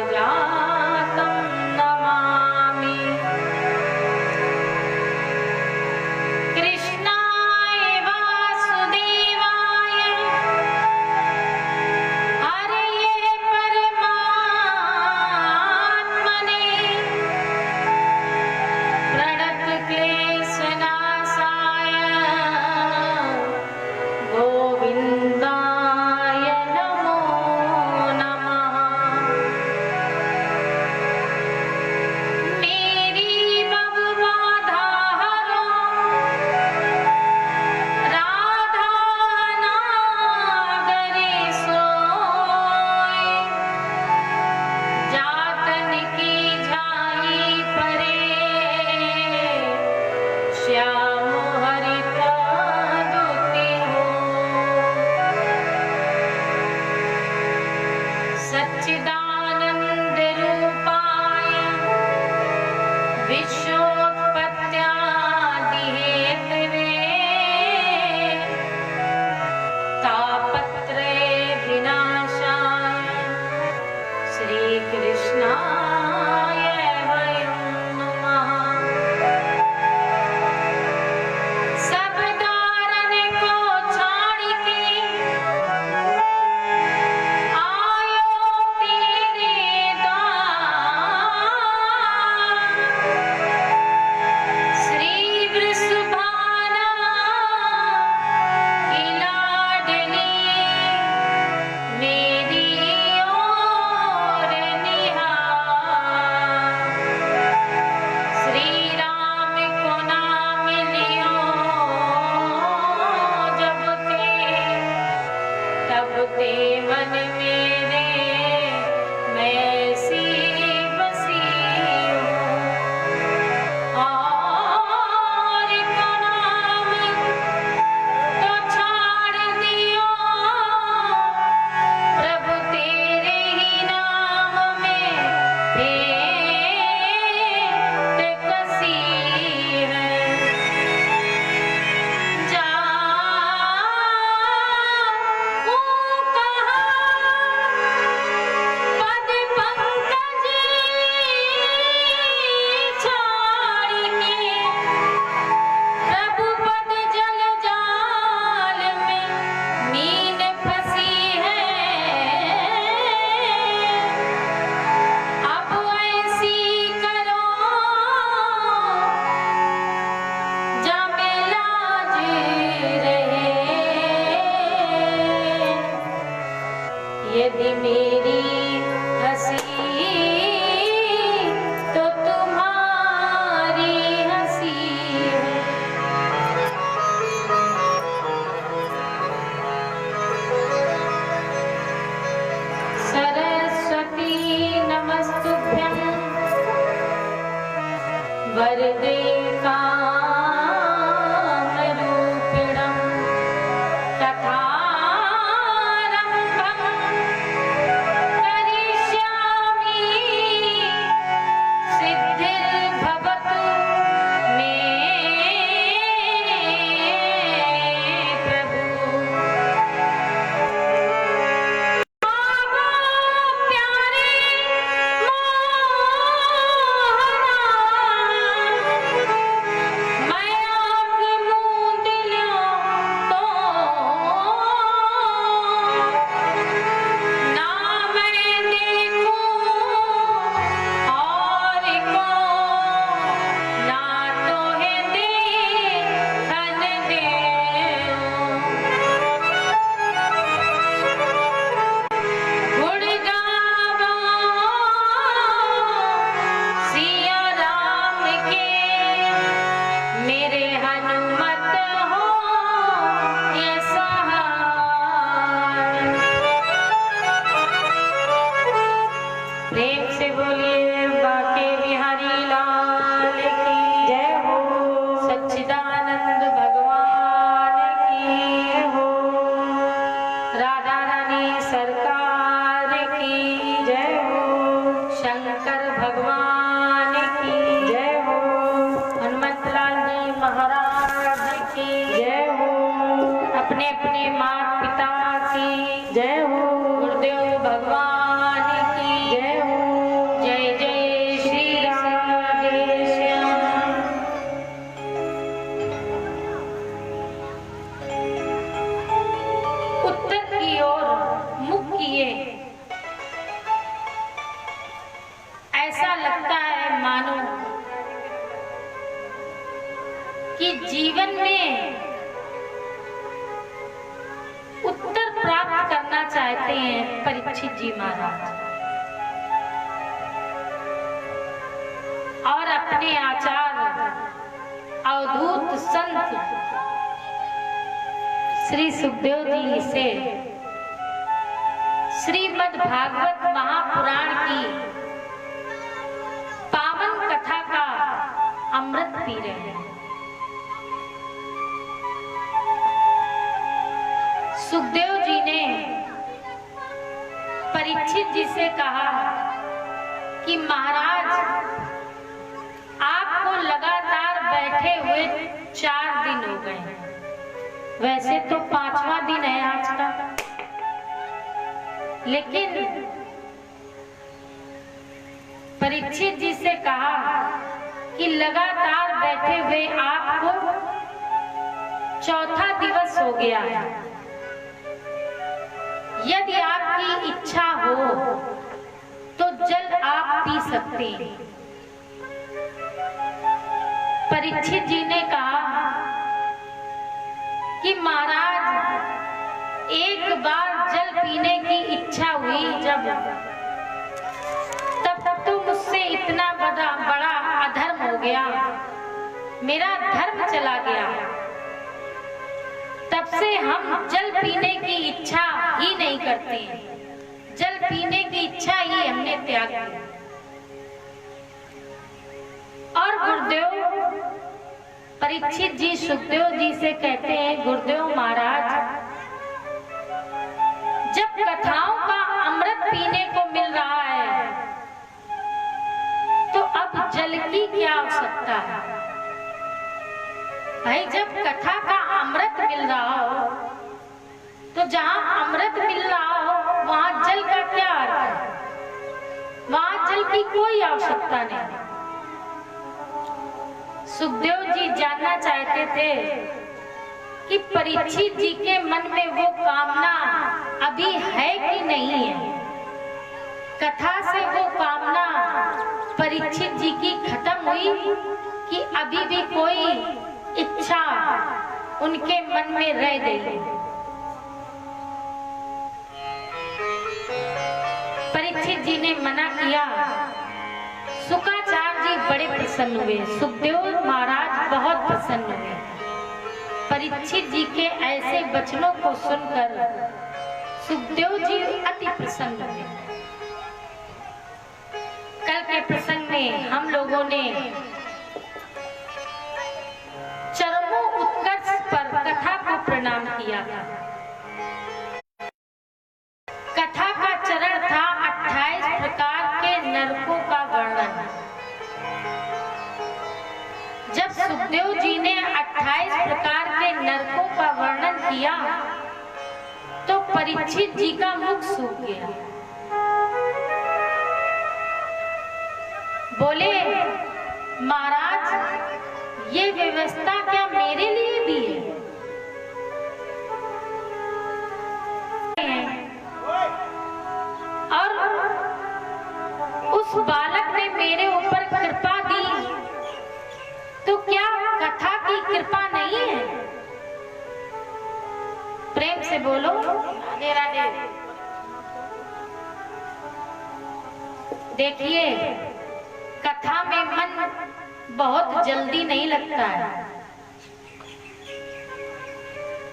पारिजातं नमामि। कृष्णाय वासुदेवाय हरये परमात्मने प्रणतक्लेशनाशाय गोविन्दाय नमो नमः। मेरी बहुबाधा हरो राधा नागरी सोय, जातन की झाई परे श्याम हरि पदुति हो। सच्चिदानंद रूपाय विश्वोत्पत्त्यादि हेतवे तापत्रय विनाशाय श्रीकृष्णाय वयं नमः। सब दारन को छाड़ के आयो तेरे द्वार, श्री वृषभाना की लाडली मेरी ओर निहार। श्री राम को नाम लियो जब ते, तब ते मन मेरे मैसी बसी हूँ। और का नाम तो छाड़ दियो प्रभु, तेरे ही नाम में भेंट कसी है। जाऊं कहाँ पद पंकज छाड़ के, प्रभु पद जल जाल में मीन फंसी है। अब ऐसी करो जमे लाज रहे, यदि मेरी हंसी तो तुम्हारी हंसी है। सरस्वती नमस्तुभ्यं वरदे कामरूपिणं तथारम्भं करिष्यामि सिद्धिर्भवतु मे प्रभु। प्यारे मोहना, मैं आँख मूंद लूं तो ना मैं देखूं और को ना तो है देखन देऊं। गुण गावो सिया राम के, मेरे हनुमत हो ये सहाय। प्रेम से बोलिए बाके बिहारी लाल की जय हो। सच्चिदानंद भगवान की हो। राधा रानी सरकार की जय हो। शंकर भगवान की जय हो। हनुमतलाल जी महाराज की जय हो। अपने अपने माता पिता की जय हो। गुरुदेव भगवान की जय हो। ऐसा लगता है मानो कि जीवन में उत्तर प्राप्त करना चाहते हैं परीक्षित जी महाराज, और अपने आचार्य अवधूत संत श्री सुखदेव जी से श्रीमद् भागवत महापुराण की पावन कथा का अमृत पी रहे हैं। सुखदेव जी ने परीक्षित जी से कहा कि महाराज, आपको लगातार बैठे हुए 4 दिन हो गए, वैसे तो 5वां दिन है आज का, लेकिन परीक्षित जी से कहा कि लगातार बैठे हुए आपको 4था दिवस हो गया है। यदि आपकी इच्छा हो तो जल आप पी सकते हैं। परीक्षित जी ने कहा कि महाराज, एक बार जल पीने की इच्छा हुई जब, तब तो मुझसे इतना बड़ा अधर्म हो गया, मेरा धर्म चला गया। तब से हम जल पीने की इच्छा ही नहीं करते, जल पीने की इच्छा ही हमने त्याग दी। और गुरुदेव परीक्षित जी सुखदेव जी से कहते हैं, गुरुदेव महाराज, जब कथाओं का अमृत पीने को मिल रहा है तो अब जल की क्या आवश्यकता है? भाई, जब कथा का अमृत मिल रहा हो तो जहां अमृत मिल रहा हो वहां जल का क्या अर्थ है? वहां जल की कोई आवश्यकता नहीं। सुखदेव जी जानना चाहते थे कि परीक्षित जी के मन में वो कामना अभी है कि नहीं है। कथा से वो कामना परीक्षित जी की खत्म हुई कि अभी भी कोई इच्छा उनके मन में रह गई। परीक्षित जी ने मना किया। शुक्राचार्य जी बड़े प्रसन्न हुए, सुखदेव महाराज बहुत प्रसन्न हुए। परीक्षित जी के ऐसे वचनों को सुनकर सुखदेव जी अति प्रसन्न हुए। कल के प्रसंग में हम लोगों ने चरमों उत्कर्ष पर कथा को प्रणाम किया था। कथा का चरण था 28 प्रकार के नरकों का वर्णन। जब सुखदेव जी ने 28 प्रकार के नरकों का वर्णन किया तो परीक्षित जी का मुख सूख गया। बोले, महाराज, ये व्यवस्था क्या मेरे लिए भी है? और उस बालक ने मेरे ऊपर कृपा दी, तो क्या कथा की कृपा नहीं है? प्रेम से बोलो राधे राधे। देखिए, कथा में मन बहुत जल्दी नहीं लगता है।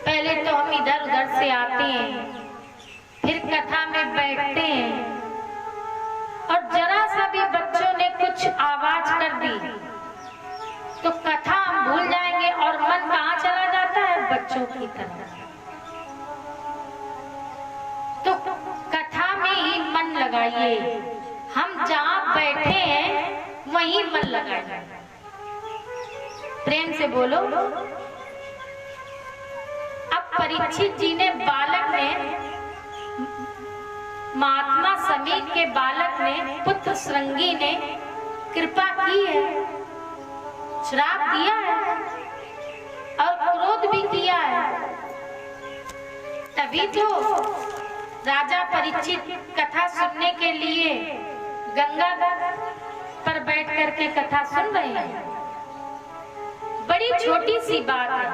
पहले तो हम इधर उधर से आते हैं, फिर कथा में बैठते हैं, और जरा सा भी बच्चों ने कुछ आवाज कर दी तो कथा हम भूल जाएंगे और मन कहाँ चला जाता है? बच्चों की तरह। तो कथा में ही मन लगाइए। हम जहाँ बैठे हैं वहीं मन लगाइए। प्रेम से बोलो। अब परीक्षित जी ने, बालक ने, महात्मा समीर के बालक ने, पुत्र श्रृंगी ने कृपा की है, श्राप दिया है और क्रोध भी किया है। तभी तो राजा परीक्षित कथा सुनने के लिए गंगा पर बैठ करके कथा सुन रहे हैं। बड़ी छोटी सी बात है,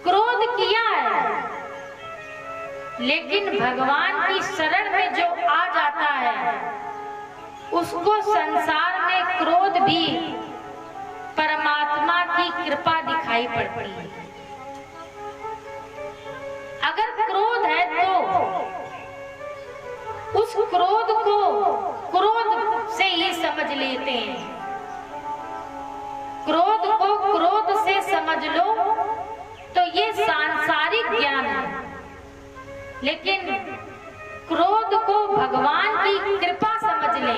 क्रोध किया है, लेकिन भगवान की शरण में जो आ जाता है उसको संसार में क्रोध भी परमात्मा की कृपा दिखाई पड़ती है। अगर क्रोध है तो उस क्रोध को क्रोध से ही समझ लेते हैं। क्रोध को क्रोध से समझ लो तो ये सांसारिक ज्ञान है, लेकिन क्रोध को भगवान की कृपा समझ ले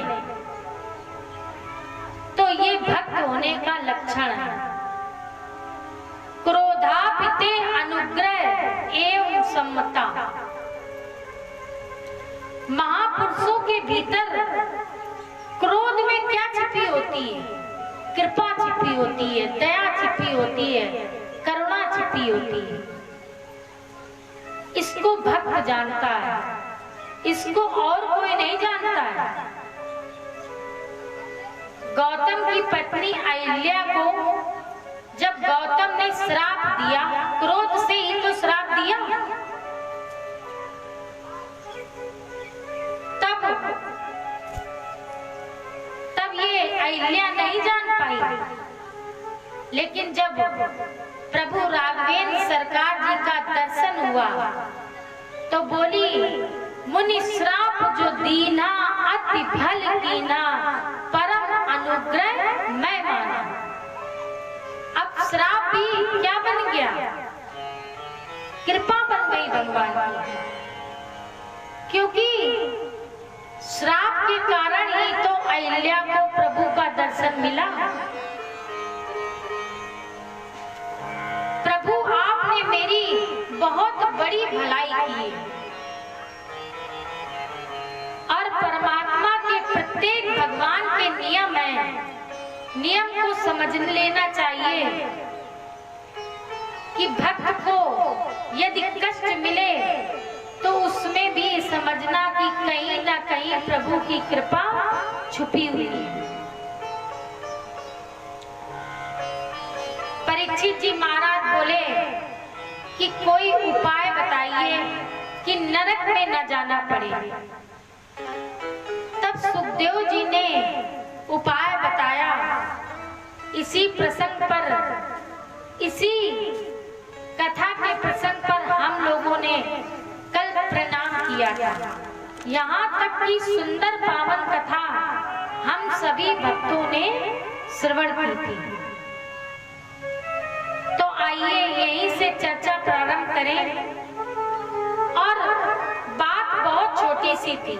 तो ये भक्त होने का लक्षण है। क्रोधापिते अनुग्रह एवं सम्मता। महापुरुषों के भीतर क्रोध में क्या छिपी होती है? कृपा छिपी होती है, दया छिपी होती है, करुणा छिपी होती है। इसको भक्त जानता है, इसको और कोई नहीं जानता है। गौतम की पत्नी अहिल्या को जब गौतम ने श्राप दिया, क्रोध से ही तो श्राप दिया, तब ये अहिल्या नहीं जान पाई। लेकिन जब प्रभु राघवेंद्र सरकार जी का दर्शन हुआ तो बोली, मुनि श्राप जो दीना अति भल कीना, परम अनुग्रह मैं माना। अब श्राप भी क्या बन गया? कृपा बन गई भगवान की, क्योंकि श्राप के कारण ही तो अहिल्या को प्रभु का दर्शन मिला। प्रभु आपने मेरी बहुत बड़ी भलाई की और परमात्मा के प्रत्येक भगवान के नियम है, नियम को समझ लेना चाहिए कि भक्त को यदि कष्ट मिले तो उसमें भी समझना कि कहीं ना कहीं प्रभु की कृपा छुपी हुई है। परीक्षित जी महाराज बोले कि कोई उपाय बताइए कि नरक में न जाना पड़े। तब सुखदेव जी ने उपाय बताया। इसी प्रसंग पर, इसी कथा के प्रसंग पर हम लोगों ने कल प्रणाम किया था। यहाँ तक की सुंदर पावन कथा हम सभी भक्तों ने श्रवण की थी। तो आइए यहीं से चर्चा प्रारंभ करें। और बात बहुत छोटी सी थी,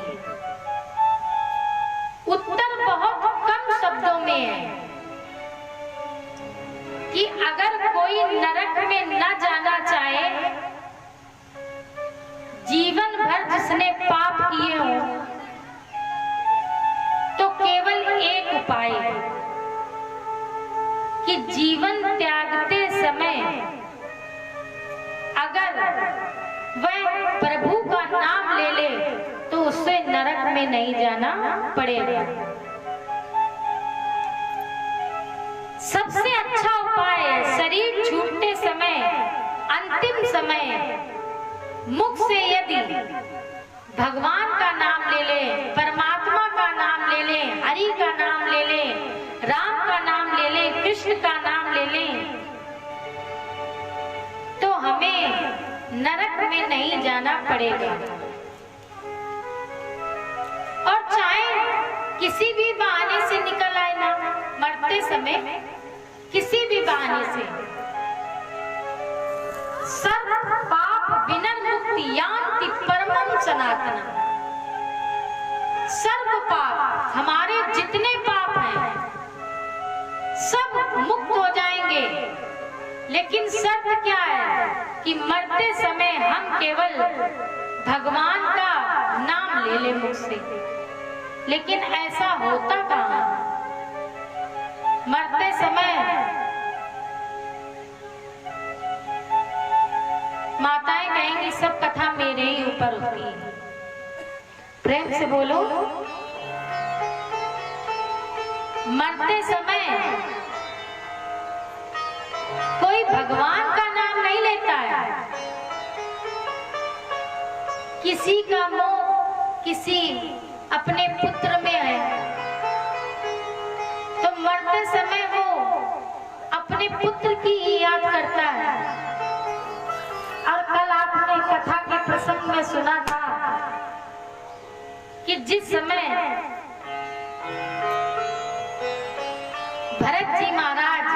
उत्तर बहुत कम शब्दों में है कि अगर कोई नरक में न जाना चाहे, जीवन भर जिसने पाप किए हो, तो केवल एक उपाय है कि जीवन त्यागते समय अगर वह प्रभु का नाम ले ले तो उससे नरक में नहीं जाना पड़ेगा। सबसे अच्छा उपाय है शरीर छूटते समय, अंतिम समय मुख से यदि भगवान का नाम ले ले, परमात्मा का नाम ले ले, हरि का नाम ले ले, राम का नाम ले ले, कृष्ण का नाम ले ले, तो हमें नरक में नहीं जाना पड़ेगा। और चाहे किसी भी बहाने से निकल आए ना, मरते समय किसी भी बहाने से, सर्व पाप विनर्मुक्ति यान्ति परमं सनातनम। सर्व पाप, हमारे जितने पाप हैं सब मुक्त हो जाएंगे, लेकिन शर्त क्या है कि मरते समय हम केवल भगवान का नाम ले ले मुख से। लेकिन ऐसा होता कहाँ? मरते समय माताएं कहेंगी सब कथा मेरे ही ऊपर होती है। प्रेम से बोलो। मरते समय कोई भगवान का नाम नहीं लेता है। किसी का मोह किसी अपने पुत्र में है तो मरते समय वो अपने पुत्र की ही याद करता है। और कल आपने कथा के प्रसंग में सुना था कि जिस समय भरत जी महाराज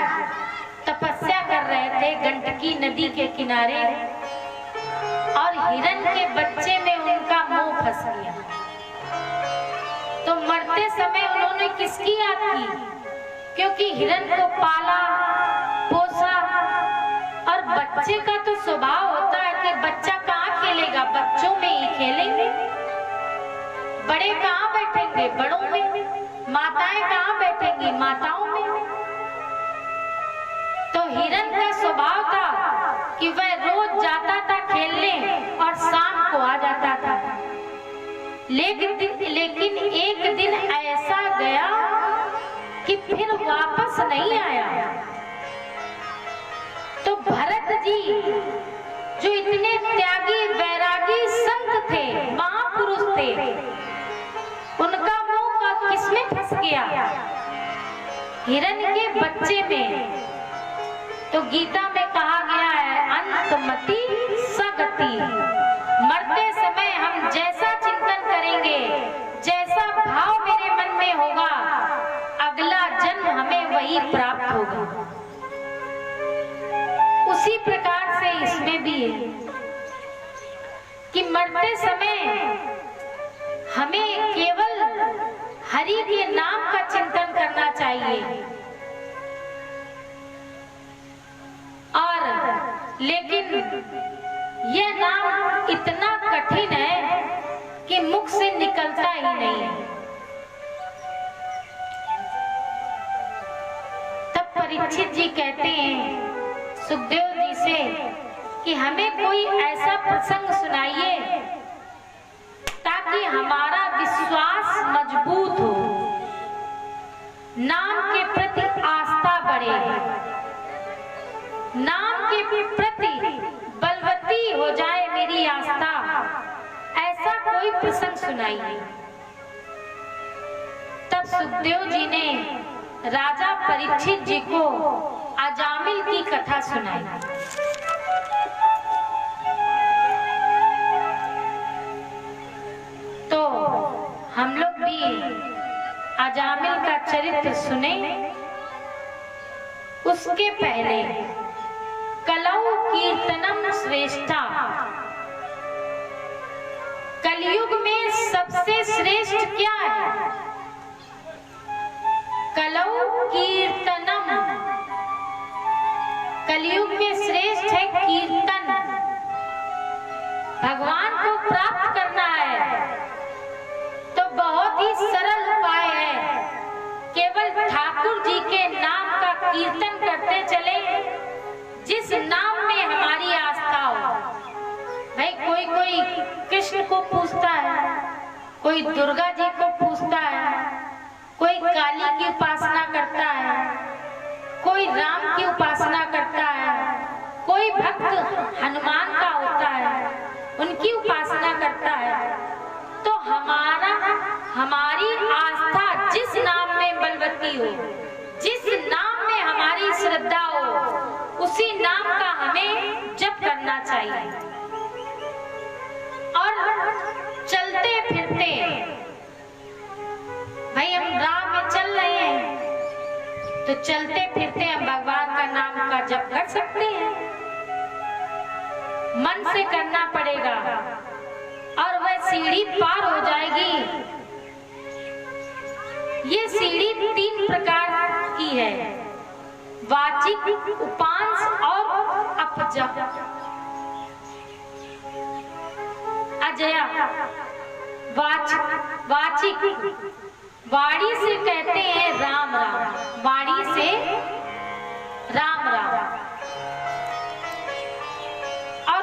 तपस्या कर रहे थे गंडकी नदी के किनारे और हिरण के बच्चे में उनका मोह फंस गया, तो मरते समय उन्होंने किसकी याद की? क्योंकि हिरण को पाला पोसा और बच्चे का तो स्वभाव होता है कि बच्चा कहाँ खेलेगा, बच्चों में ही खेलेंगे। बड़े कहाँ बैठेंगे, बड़ों में। माताएं कहाँ बैठेंगी, माताओं में। तो हिरण का स्वभाव था कि वह रोज जाता था खेलने और शाम को आ जाता था। लेकिन एक दिन ऐसा गया कि फिर वापस नहीं आया। तो भरत जी जो इतने त्यागी वैरागी संत थे, महापुरुष थे, उनका मोह किसमें फंस गया? हिरण के बच्चे में। तो गीता में कहा गया है अंतमति सगति। मरते समय हम जैसा चिंतन करेंगे, जैसा भाव मेरे मन में होगा, अगला जन्म हमें वही प्राप्त होगा। उसी प्रकार से इसमें भी है कि मरते समय हमें केवल हरि के नाम का चिंतन करना चाहिए। और लेकिन यह नाम इतना कठिन है कि मुख से निकलता ही नहीं है। तब परीक्षित जी कहते हैं सुखदेव जी से कि हमें कोई ऐसा प्रसंग सुनाइए ताकि हमारा विश्वास मजबूत हो, नाम के प्रति आस्था बढ़े, नाम के प्रति बलवती हो जाए मेरी आस्था। ऐसा कोई प्रसंग सुनाइए। तब सुखदेव जी ने राजा परीक्षित जी को अजामिल की कथा सुनाई। तो हम लोग भी अजामिल का चरित्र सुने। उसके पहले कलौ कीर्तनम श्रेष्ठा, कलयुग में सबसे श्रेष्ठ क्या है? कलौ कीर्तनम, कलयुग में श्रेष्ठ है कीर्तन। भगवान को प्राप्त करना है तो बहुत ही सरल उपाय है, केवल ठाकुर जी के नाम का कीर्तन करते चले। जिस नाम में हमारी आस्था हो, भाई कोई कृष्ण को पूजता है, कोई दुर्गा जी को पूजता है, कोई काली की उपासना करता है, कोई राम की उपासना करता है, कोई भक्त हनुमान का होता है, उनकी उपासना करता है। तो हमारी आस्था जिस नाम में बलवती हो, जिस नाम में हमारी श्रद्धा हो, उसी नाम का हमें जप करना चाहिए। और चलते फिरते, भाई हम राह में चल रहे हैं तो चलते फिरते हम भगवान का नाम का जप कर सकते हैं। मन से करना पड़ेगा और वह सीढ़ी पार हो जाएगी। ये सीढ़ी 3 प्रकार की है, वाचिक, उपांश और अपजा। अजया वाचिक, वाणी से कहते हैं राम राम, वाणी से राम राम। और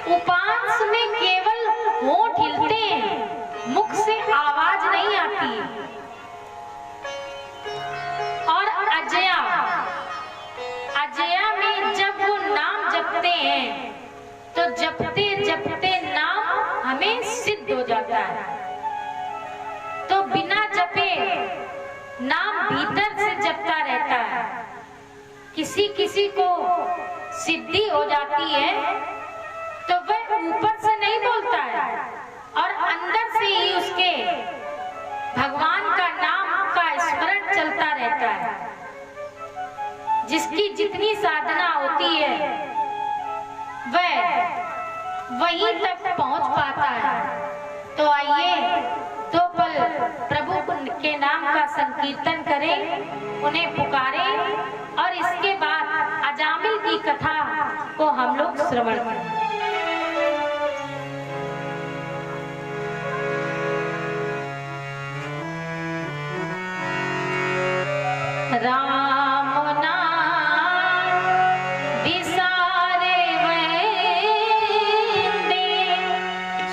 उपांश में केवल होंठ हिलते हैं, मुख मुख से आवाज नहीं आती। और अजया, अजया में जब वो नाम जपते हैं तो जपते जपते नाम हमें सिद्ध हो जाता है। तो बिना जपे नाम भीतर से जपता रहता है। किसी किसी को सिद्धि हो जाती है तो वह ऊपर से नहीं बोलता है और अंदर से ही उसके भगवान का नाम का स्मरण चलता रहता है। जिसकी जितनी साधना होती है वह वहीं तक पहुंच पाता है। तो आइए दो पल प्रभु के नाम का संकीर्तन करें, उन्हें पुकारें और इसके बाद अजामिल की कथा को हम लोग श्रवण करें। राम नाम विसारे वंदे,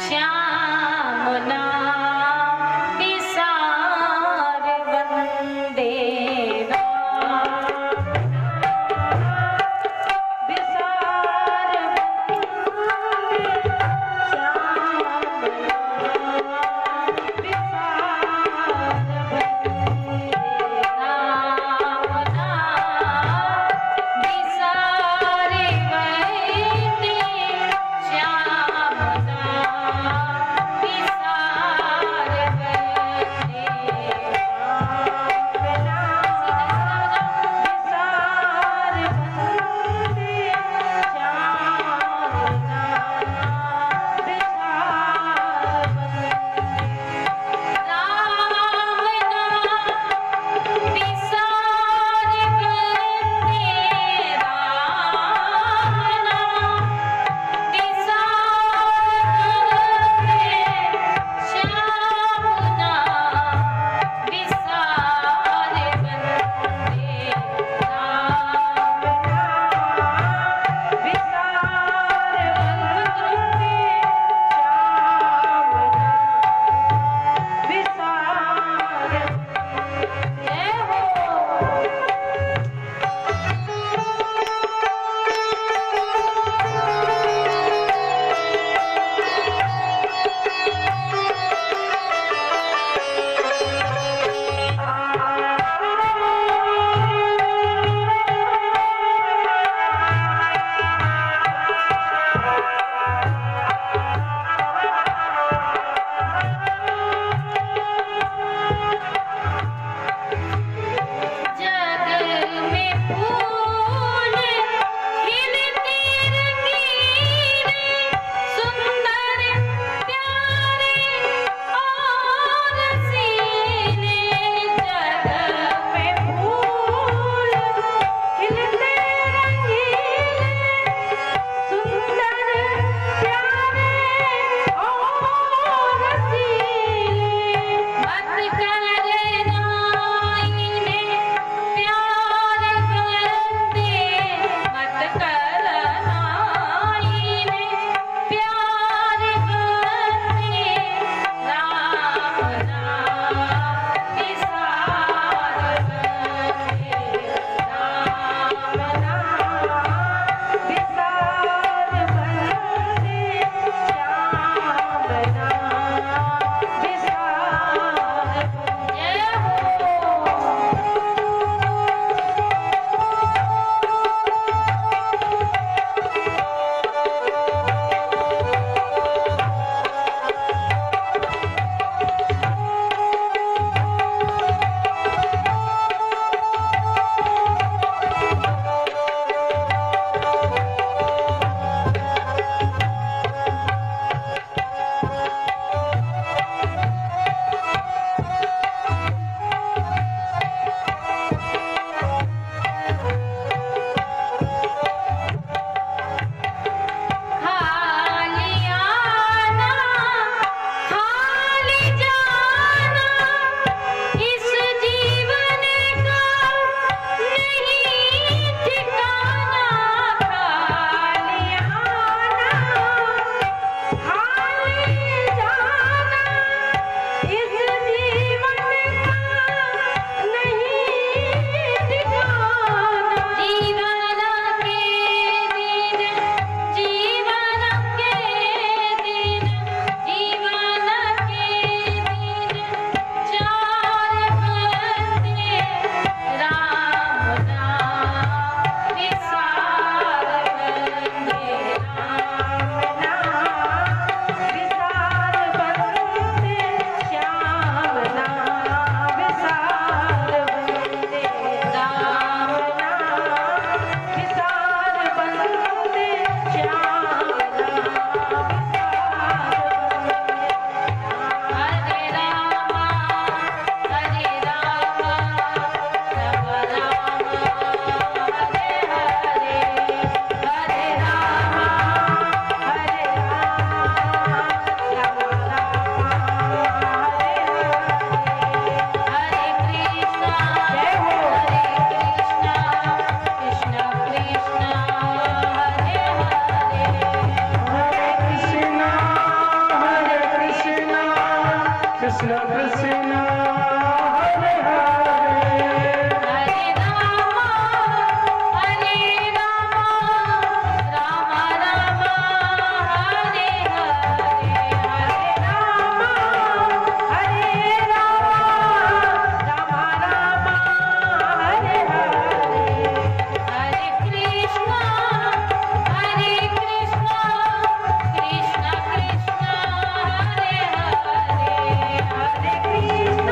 श्याम नाम विसारे वंदे। राम कृष्ण कृष्ण हरे हरे हरे राम राम राम हरे हरे हरे राम राम हरे हरे हरे कृष्ण कृष्ण कृष्ण हरे हरे हरे कृष्ण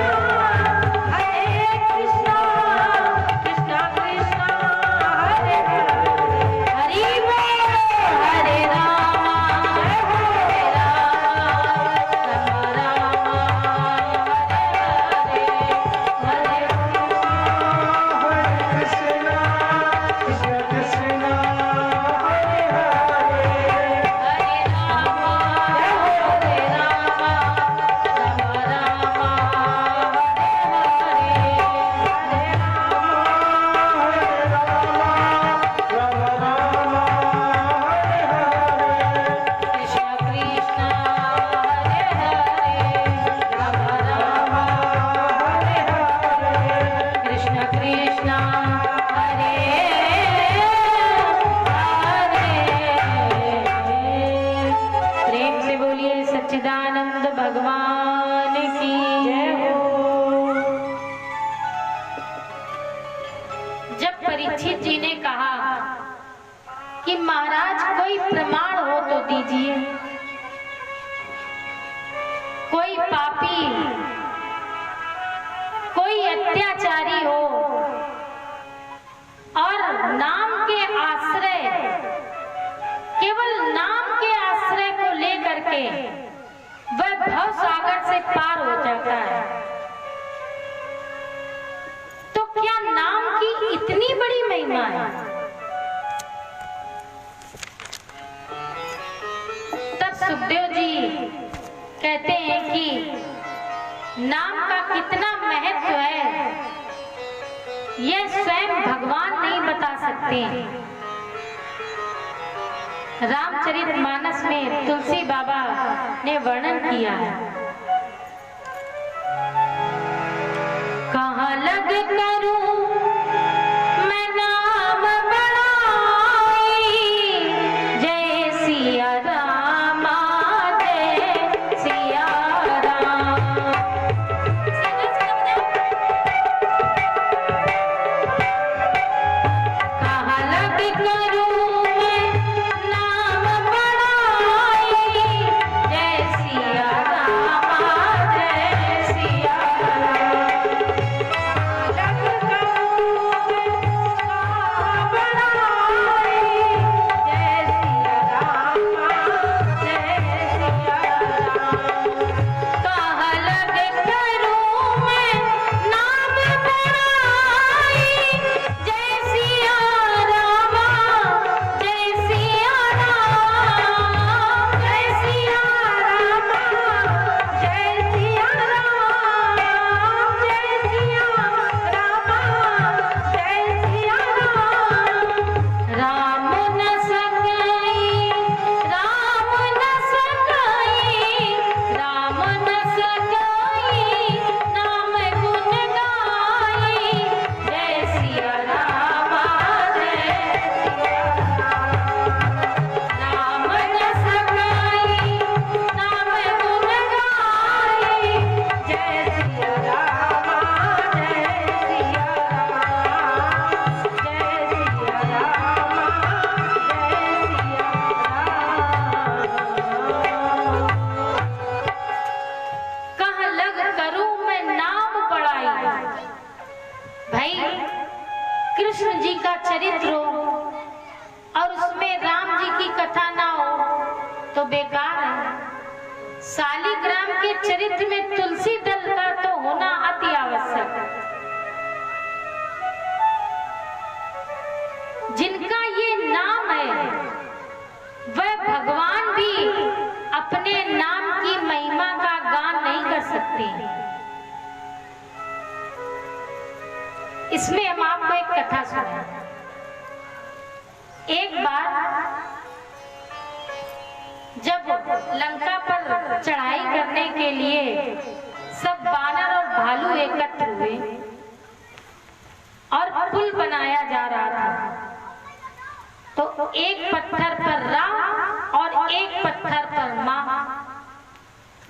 कृष्ण कृष्ण हरे हरे हरि बोल हरे राम राम हरे हरे हरे कृष्ण कृष्ण कृष्ण हरे हरे हरे राम कृष्ण कृष्ण हरे हरे प्रेम से बोलिए सच्चिदानंद भगवान की जय हो। जब परीक्षित जी ने कहा कि महाराज कोई प्रमाण हो तो दीजिए, कोई पापी कोई अत्याचारी हो और नाम के आश्रय, केवल नाम के आश्रय को लेकर के वह भव सागर से पार हो जाता है, तो क्या नाम की इतनी बड़ी महिमा है? तब सुखदेव जी कहते हैं कि नाम का कितना महत्व है यह स्वयं भगवान नहीं बता सकते। रामचरितमानस में तुलसी बाबा ने वर्णन किया है, कहाँ लग करूं मैं नाम बड़ाई, जय सिया राम जय सिया राम। कहाँ लग करूं मैं नाम बड़ाई, जय सिया राम जय सिया चरित्र हो और उसमें राम जी की कथा ना हो तो बेकार है। शालिग्राम के चरित्र में तुलसी दल का तो होना अति आवश्यक है। जिनका ये नाम है वह भगवान भी अपने नाम की महिमा का गान नहीं कर सकते। इसमें हम आपको एक कथा सुनाएं। एक बार जब लंका पर चढ़ाई करने के लिए एक पत्थर पर रा और एक पत्थर पर मां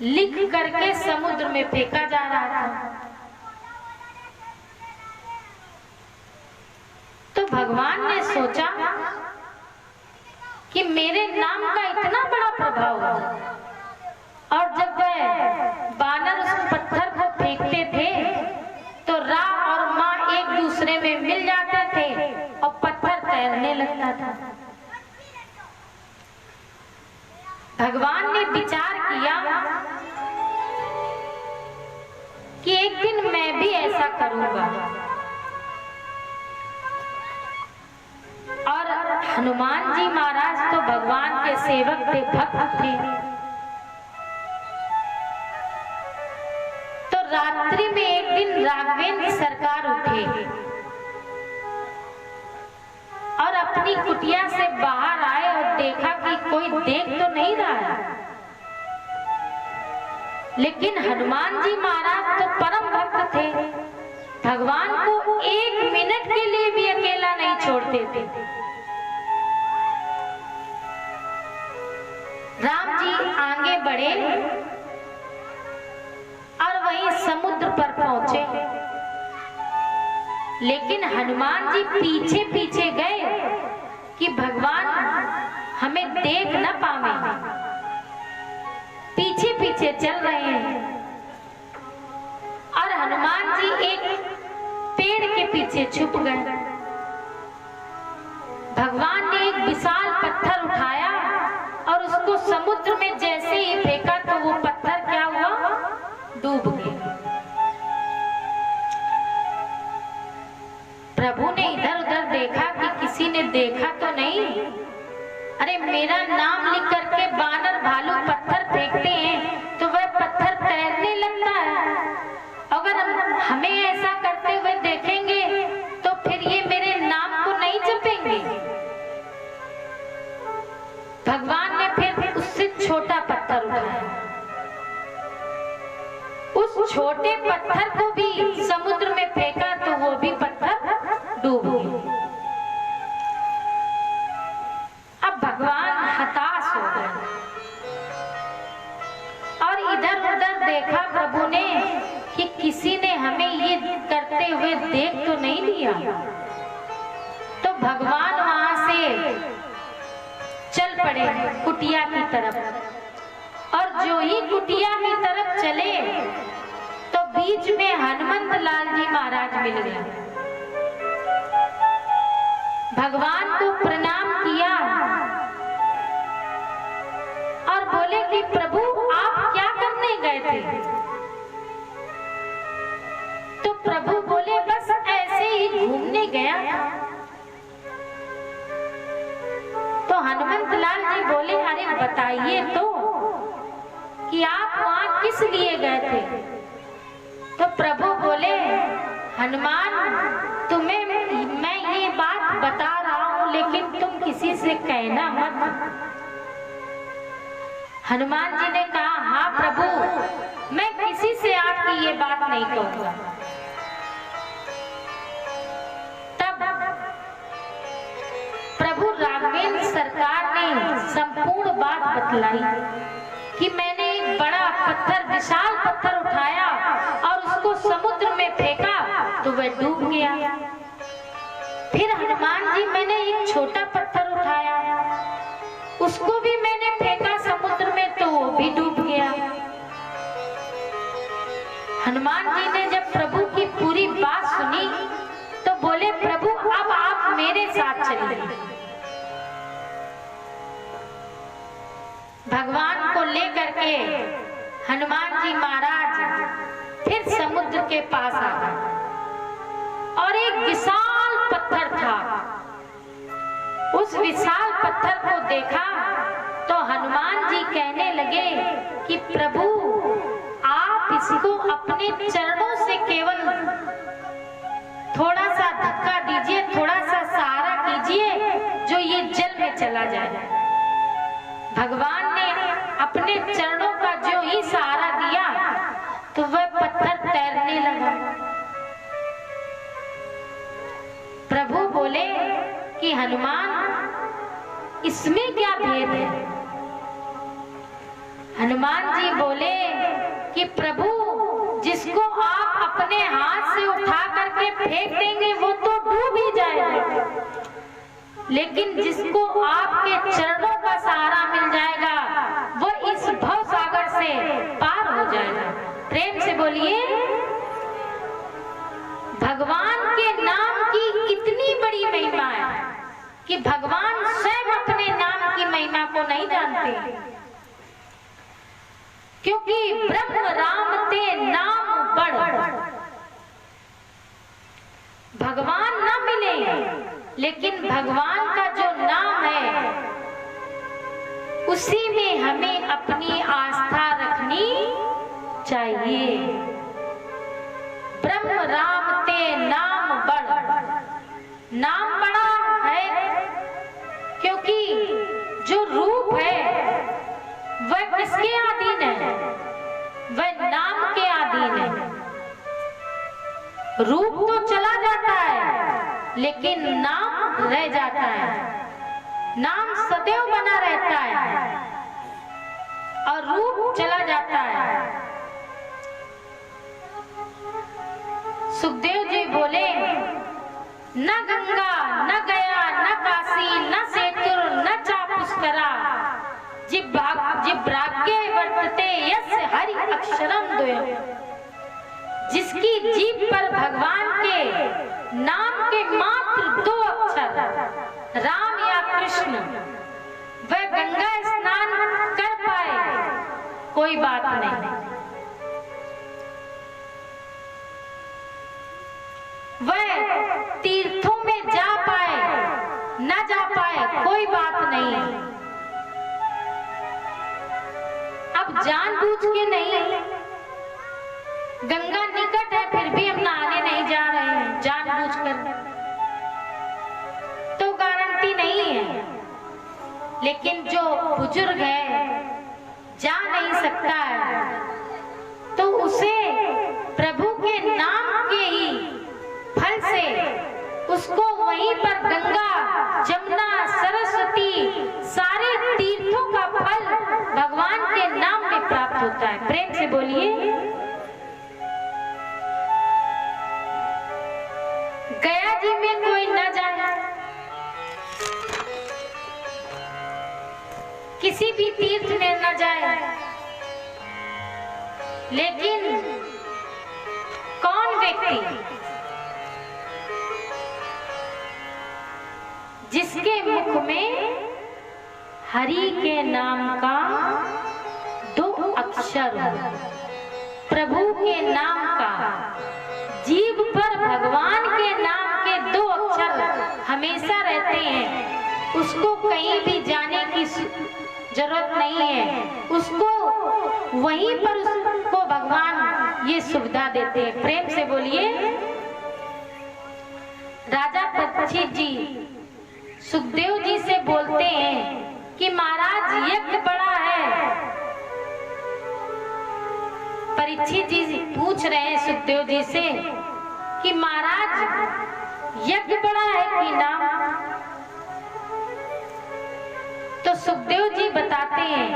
लिख करके समुद्र में फेंका जा रहा था। तो भगवान ने सोचा कि मेरे नाम का इतना बड़ा प्रभाव है, और जब वह बानर उस पत्थर को फेंकते थे तो रा और मां एक दूसरे में मिल जाते थे और पत्थर तैरने लगता था। भगवान ने विचार किया कि एक दिन मैं भी ऐसा करूंगा, और हनुमान जी महाराज तो भगवान के सेवक थे, भक्त थे। तो रात्रि में एक दिन राघवेंद्र सरकार उठे और अपनी कुटिया से बाहर आए और देखा कि कोई देख तो नहीं रहा है, लेकिन हनुमान जी महाराज तो परम भक्त थे, भगवान को एक मिनट के लिए भी अकेला नहीं छोड़ते थे। राम जी आगे बढ़े और वहीं समुद्र पर पहुंचे, लेकिन हनुमान जी पीछे पीछे गए कि भगवान हमें देख न पावे, पीछे पीछे चल रहे हैं। और हनुमान जी एक पेड़ के पीछे छुप गए। भगवान ने एक विशाल पत्थर उठाया और उसको समुद्र में जैसे ही फेंका तो वो पत्थर क्या हुआ, डूब गया। प्रभु ने इधर उधर देखा कि किसी ने देखा तो नहीं। अरे मेरा नाम लिख करके बानर भालू पत्थर फेंकते हैं तो वह पत्थर तैरने लगता है। अगर हमें ऐसा करते हुए देखेंगे तो फिर ये मेरे नाम को नहीं जपेंगे। भगवान ने फिर उससे छोटा पत्थर उठाया, उस छोटे पत्थर को भी समुद्र में फेंका तो वो भी पत्थर डूब गया। अब भगवान हताश हो गए और इधर उधर देखा प्रभु ने कि किसी ने हमें ये करते हुए देख तो नहीं लिया। तो भगवान वहां से चल पड़े कुटिया की तरफ, और जो ही कुटिया की तरफ चले तो बीच में हनुमंत लाल जी महाराज मिल गए। भगवान को प्रणाम किया और बोले कि प्रभु आप क्या करने गए थे? तो प्रभु बोले बस ऐसे ही घूमने गया था। तो हनुमंत लाल जी बोले अरे बताइए तो कि आप वहां किस लिए गए थे? तो प्रभु बोले हनुमान तुम्हें मैं ये बात बता रहा हूं लेकिन तुम किसी से कहना मत। हनुमान जी ने कहा हाँ प्रभु मैं किसी से आपकी ये बात नहीं कहूंगा। तब प्रभु राघवेंद्र सरकार ने संपूर्ण बात बतलाई कि मैंने एक बड़ा पत्थर विशाल पत्थर उठाया और उसको समुद्र में फेंका तो वह डूब गया। फिर हनुमान जी मैंने एक छोटा पत्थर उठाया उसको भी मैंने फेंका समुद्र में तो वो भी डूब गया। हनुमान जी ने जब प्रभु की पूरी बात सुनी तो बोले प्रभु अब आप मेरे साथ चलिए। भगवान को लेकर के हनुमान जी महाराज फिर समुद्र के पास आ गए और एक विशाल पत्थर था। उस विशाल पत्थर को देखा तो हनुमान जी कहने लगे कि प्रभु आप इसको अपने चरणों से केवल थोड़ा सा धक्का दीजिए, थोड़ा सा सहारा कीजिए जो ये जल में चला जाए। भगवान ने अपने चरणों का जो ही सहारा दिया तो वह पत्थर तैरने लगा। प्रभु बोले कि हनुमान इसमें क्या भेद है? हनुमान जी बोले कि प्रभु, जिसको आप अपने हाथ से उठा करके फेंक देंगे वो तो डूब ही जाएगा, लेकिन जिसको आपके चरणों का सहारा मिल जाएगा वो इस भव सागर से पार हो जाएगा। प्रेम से बोलिए, भगवान के नाम की इतनी बड़ी महिमा है कि भगवान स्वयं अपने नाम की महिमा को नहीं जानते, क्योंकि ब्रह्म राम ते नाम बड़। भगवान न मिले, लेकिन भगवान का जो नाम है उसी में हमें अपनी आस्था रखनी चाहिए। ब्रह्म राम ते नाम बड़। नाम बड़ा है क्योंकि जो रूप है वह किसके अधीन है? वह नाम के अधीन है। रूप तो चला जाता है लेकिन नाम रह जाता है। नाम सदैव बना रहता है और रूप चला जाता है। सुखदेव जी बोले, न गंगा न गया न काशी न सेतुर न चा पुष्करा, जिब्राग्ये वर्तते यस्य हरि अक्षरम द्वयम्। जिसकी जीभ पर भगवान के नाम के मात्र 2 अक्षर राम या कृष्ण, वह गंगा स्नान कर पाए कोई बात नहीं, वह तीर्थों में जा पाए न जा पाए कोई बात नहीं। अब जानबूझ के नहीं, गंगा निकट है फिर भी हम नहाने नहीं जा रहे हैं जानबूझकर, तो गारंटी नहीं है। लेकिन जो बुजुर्ग है, जा नहीं सकता है, तो उसे प्रभु के नाम के ही फल से उसको वहीं पर गंगा जमुना सरस्वती सारे तीर्थों का फल भगवान के नाम में प्राप्त होता है। प्रेम से बोलिए, गया जी में कोई न जाए, किसी भी तीर्थ में न जाए, लेकिन कौन व्यक्ति जिसके मुख में हरि के नाम का 2 अक्षर, प्रभु के नाम का, जीभ पर भगवान के नाम के 2 अक्षर हमेशा रहते हैं, उसको कहीं भी जाने की जरूरत नहीं है, उसको वहीं पर उसको भगवान ये सुविधा देते हैं। प्रेम से बोलिए, राजा परीक्षित जी सुखदेव जी से बोलते हैं कि महाराज यज्ञ बड़ा है। परीक्षित जी पूछ रहे हैं सुखदेव जी से कि महाराज यज्ञ बड़ा है कि ना? तो सुखदेव जी बताते हैं,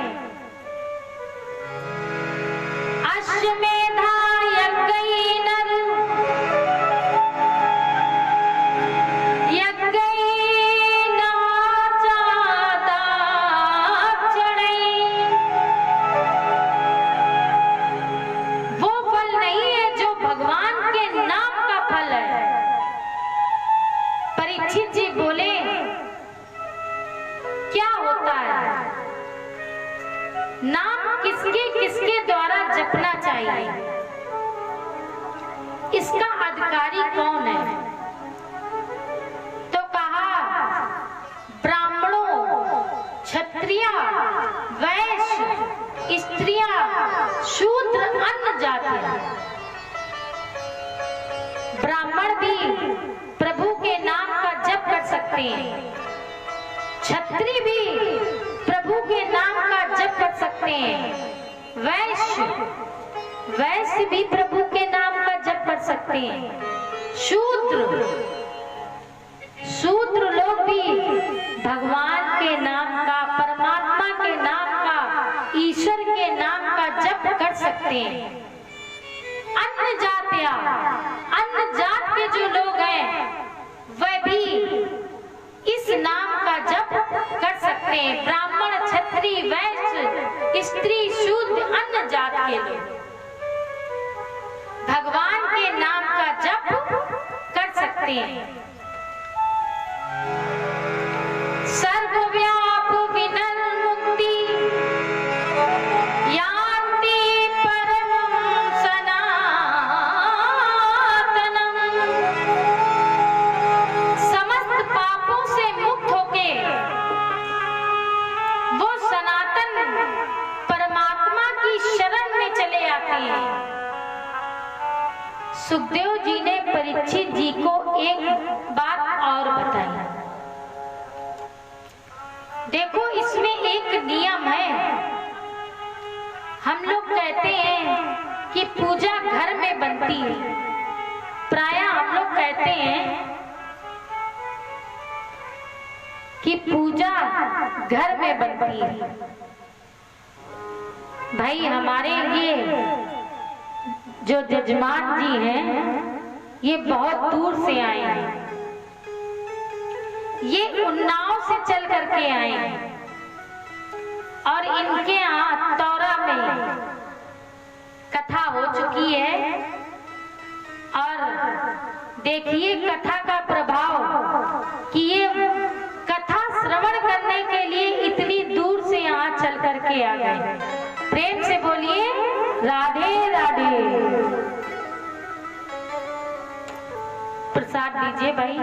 अश्वमेधा यज्ञ नर नाम किसके किसके द्वारा जपना चाहिए, इसका अधिकारी कौन है? तो कहा ब्राह्मणों, क्षत्रिय, वैश्य, स्त्रियां, शूद्र, अन्य जाति। ब्राह्मण भी प्रभु के नाम का जप कर सकते हैं, क्षत्रिय भी प्रभु के नाम का जप कर सकते हैं, वैश्य भी प्रभु के नाम का जप कर सकते हैं, शूद्र लोग भी भगवान के नाम का, परमात्मा के नाम का, ईश्वर के नाम का जप कर सकते हैं। अन्य जातियां, अन्य जात के जो लोग हैं वह भी इस नाम का जप कर सकते हैं। ब्राह्मण, क्षत्रिय, वैश्य, स्त्री, शूद्र, अन्य जात के लोग भगवान के नाम का जप कर सकते हैं। सर्वव्याप विनर्मुक्ति यान्ति परमं सनातनम्। समस्त पापों से मुक्त होके वो सनातन परमात्मा की शरण में चले आते हैं। सुखदेव जी ने परीक्षित जी को एक बात और बताई। देखो, इसमें एक नियम है। हम लोग कहते हैं कि पूजा घर में बनती है। प्रायः हम लोग कहते हैं कि पूजा घर में बनती है। भाई, हमारे लिए जो जजमान जी हैं ये बहुत दूर से आए हैं। ये उन्नाव से चल करके आए हैं और इनके यहाँ तौरा में कथा हो चुकी है। और देखिए कथा का प्रभाव कि ये कथा श्रवण करने के लिए इतनी दूर से यहाँ चल करके आ गए। प्रेम से बोलिए राधे राधे। प्रसाद दीजिए भाई।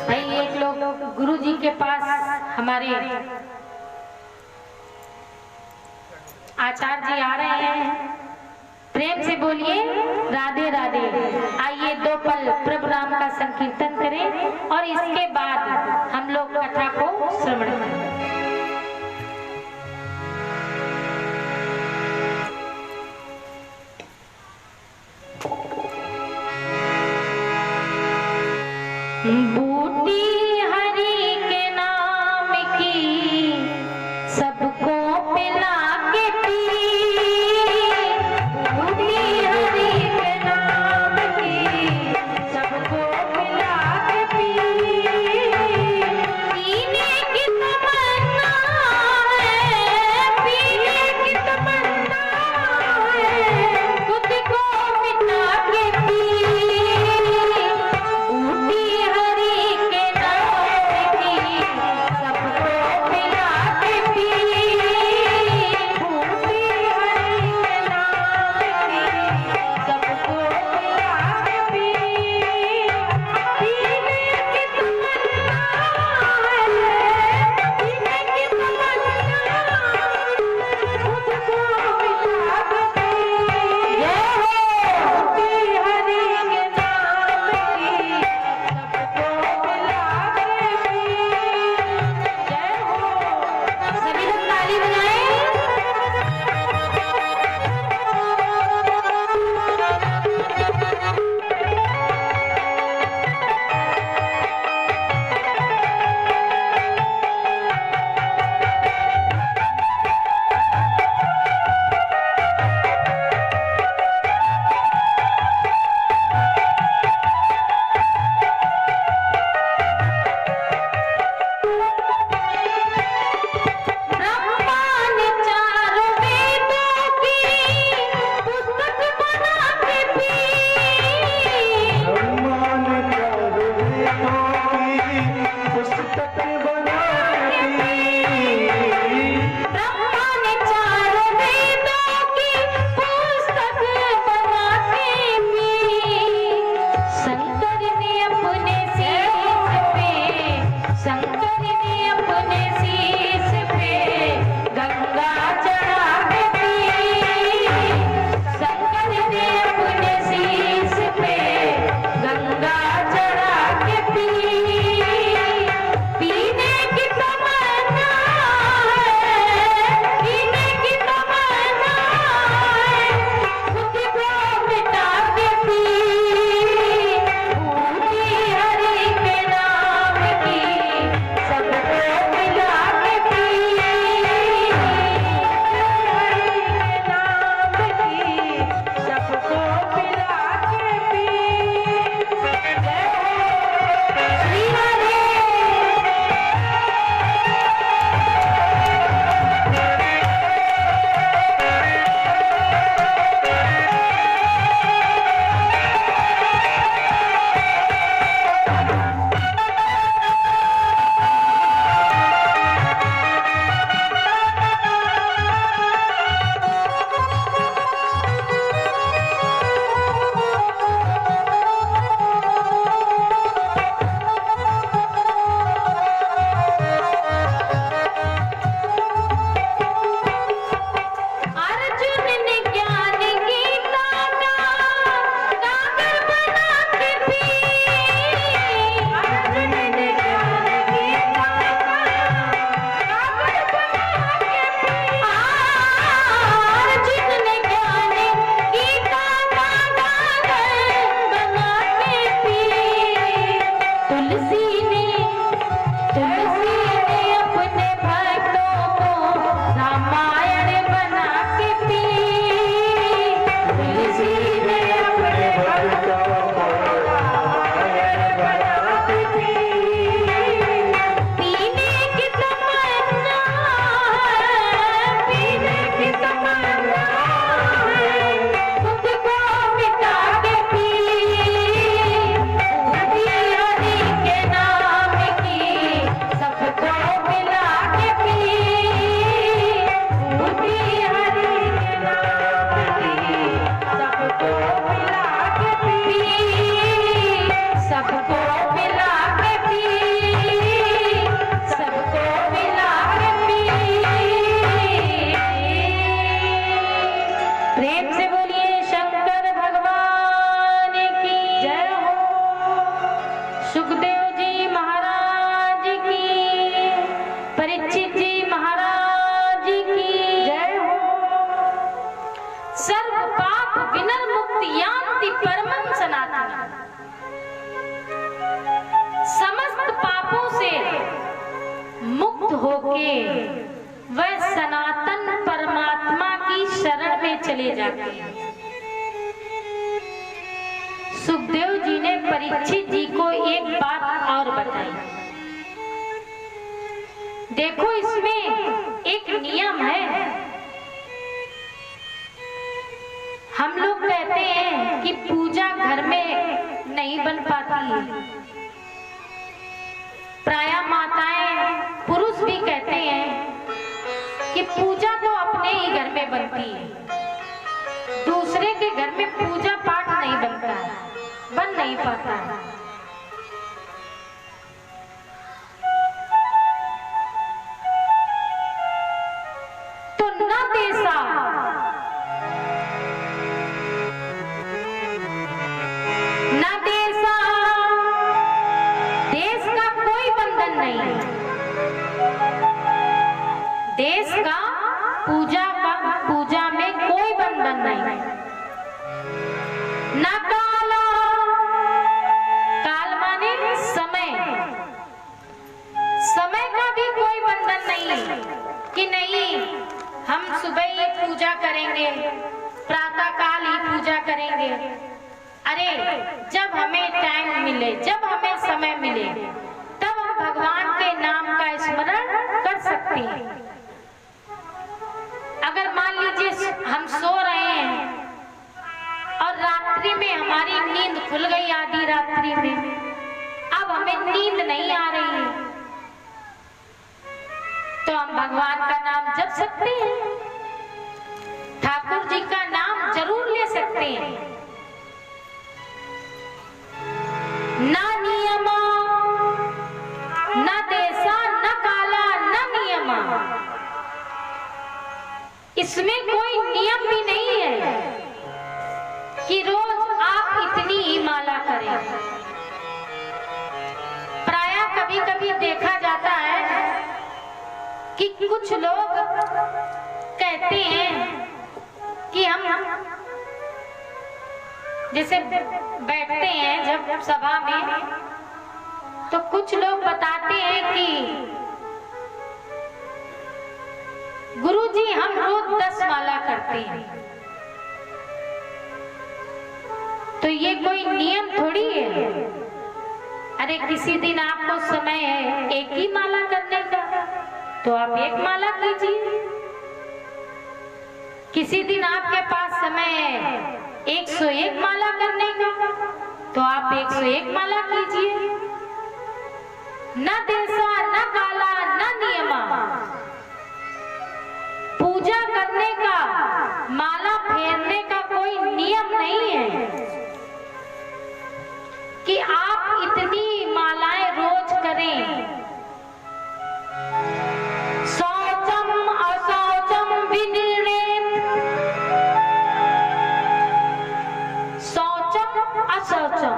भाई, एक लोग गुरु जी के पास हमारे आचार्य जी आ रहे हैं। प्रेम से बोलिए राधे राधे। आइए 2 पल प्रभु राम का संकीर्तन करें और इसके बाद हम लोग कथा को श्रवण करें। बूटी हरि के नाम की सबको पिला के पी। बूटी हरि के नाम की सबको पिला के पी। पीने की तमन्ना है, पीने की तमन्ना है, खुद को मिटा के पी। बूटी हरि मुक्त होके वह सनातन परमात्मा की शरण में चले जाते हैं। सुखदेव जी ने परीक्षित जी को एक बात और बताई। देखो, इसमें एक नियम है। हम लोग कहते हैं कि पूजा घर में नहीं बन पाती है। प्रायः माताएं, पुरुष भी कहते हैं कि पूजा तो अपने ही घर में बनती है, दूसरे के घर में पूजा पाठ नहीं बनता है, बन नहीं पाता है। तो न देसा देश का कोई बंधन नहीं, देश का पूजा में कोई बंधन नहीं। न काला, काल माने समय, समय का भी कोई बंधन नहीं कि नहीं हम सुबह ही पूजा करेंगे, प्रातः काल ही पूजा करेंगे। अरे, जब हमें टाइम मिले, जब हमें समय मिले, तब हम भगवान के नाम का स्मरण कर सकते हैं। अगर मान लीजिए हम सो रहे हैं और रात्रि में हमारी नींद खुल गई, आधी रात्रि में, अब हमें नींद नहीं आ रही है, तो हम भगवान का नाम जप सकते हैं, ठाकुर जी का नाम जरूर ले सकते हैं। न नियमा, न देसा, न काला, न नियमा, इसमें कोई नियम भी नहीं है कि रोज आप इतनी ही माला करें। प्रायः कभी कभी देखा जाता है कि कुछ लोग कहते हैं कि हम जैसे बैठते हैं जब सभा में, तो कुछ लोग बताते हैं कि गुरुजी हम रोज 10 माला करते हैं। तो ये कोई नियम थोड़ी है। अरे, किसी दिन आपको समय है एक ही माला करने का, तो आप एक माला कीजिए। किसी दिन आपके पास समय है 101 माला करने का, तो आप 101 माला कीजिए। न देसा, न काला, न नियमा, पूजा करने का, माला फेरने का कोई नियम नहीं है कि आप इतनी मालाएं रोज करें। शौचम अशौचम विनिर्णेत, शौचम अशौचम,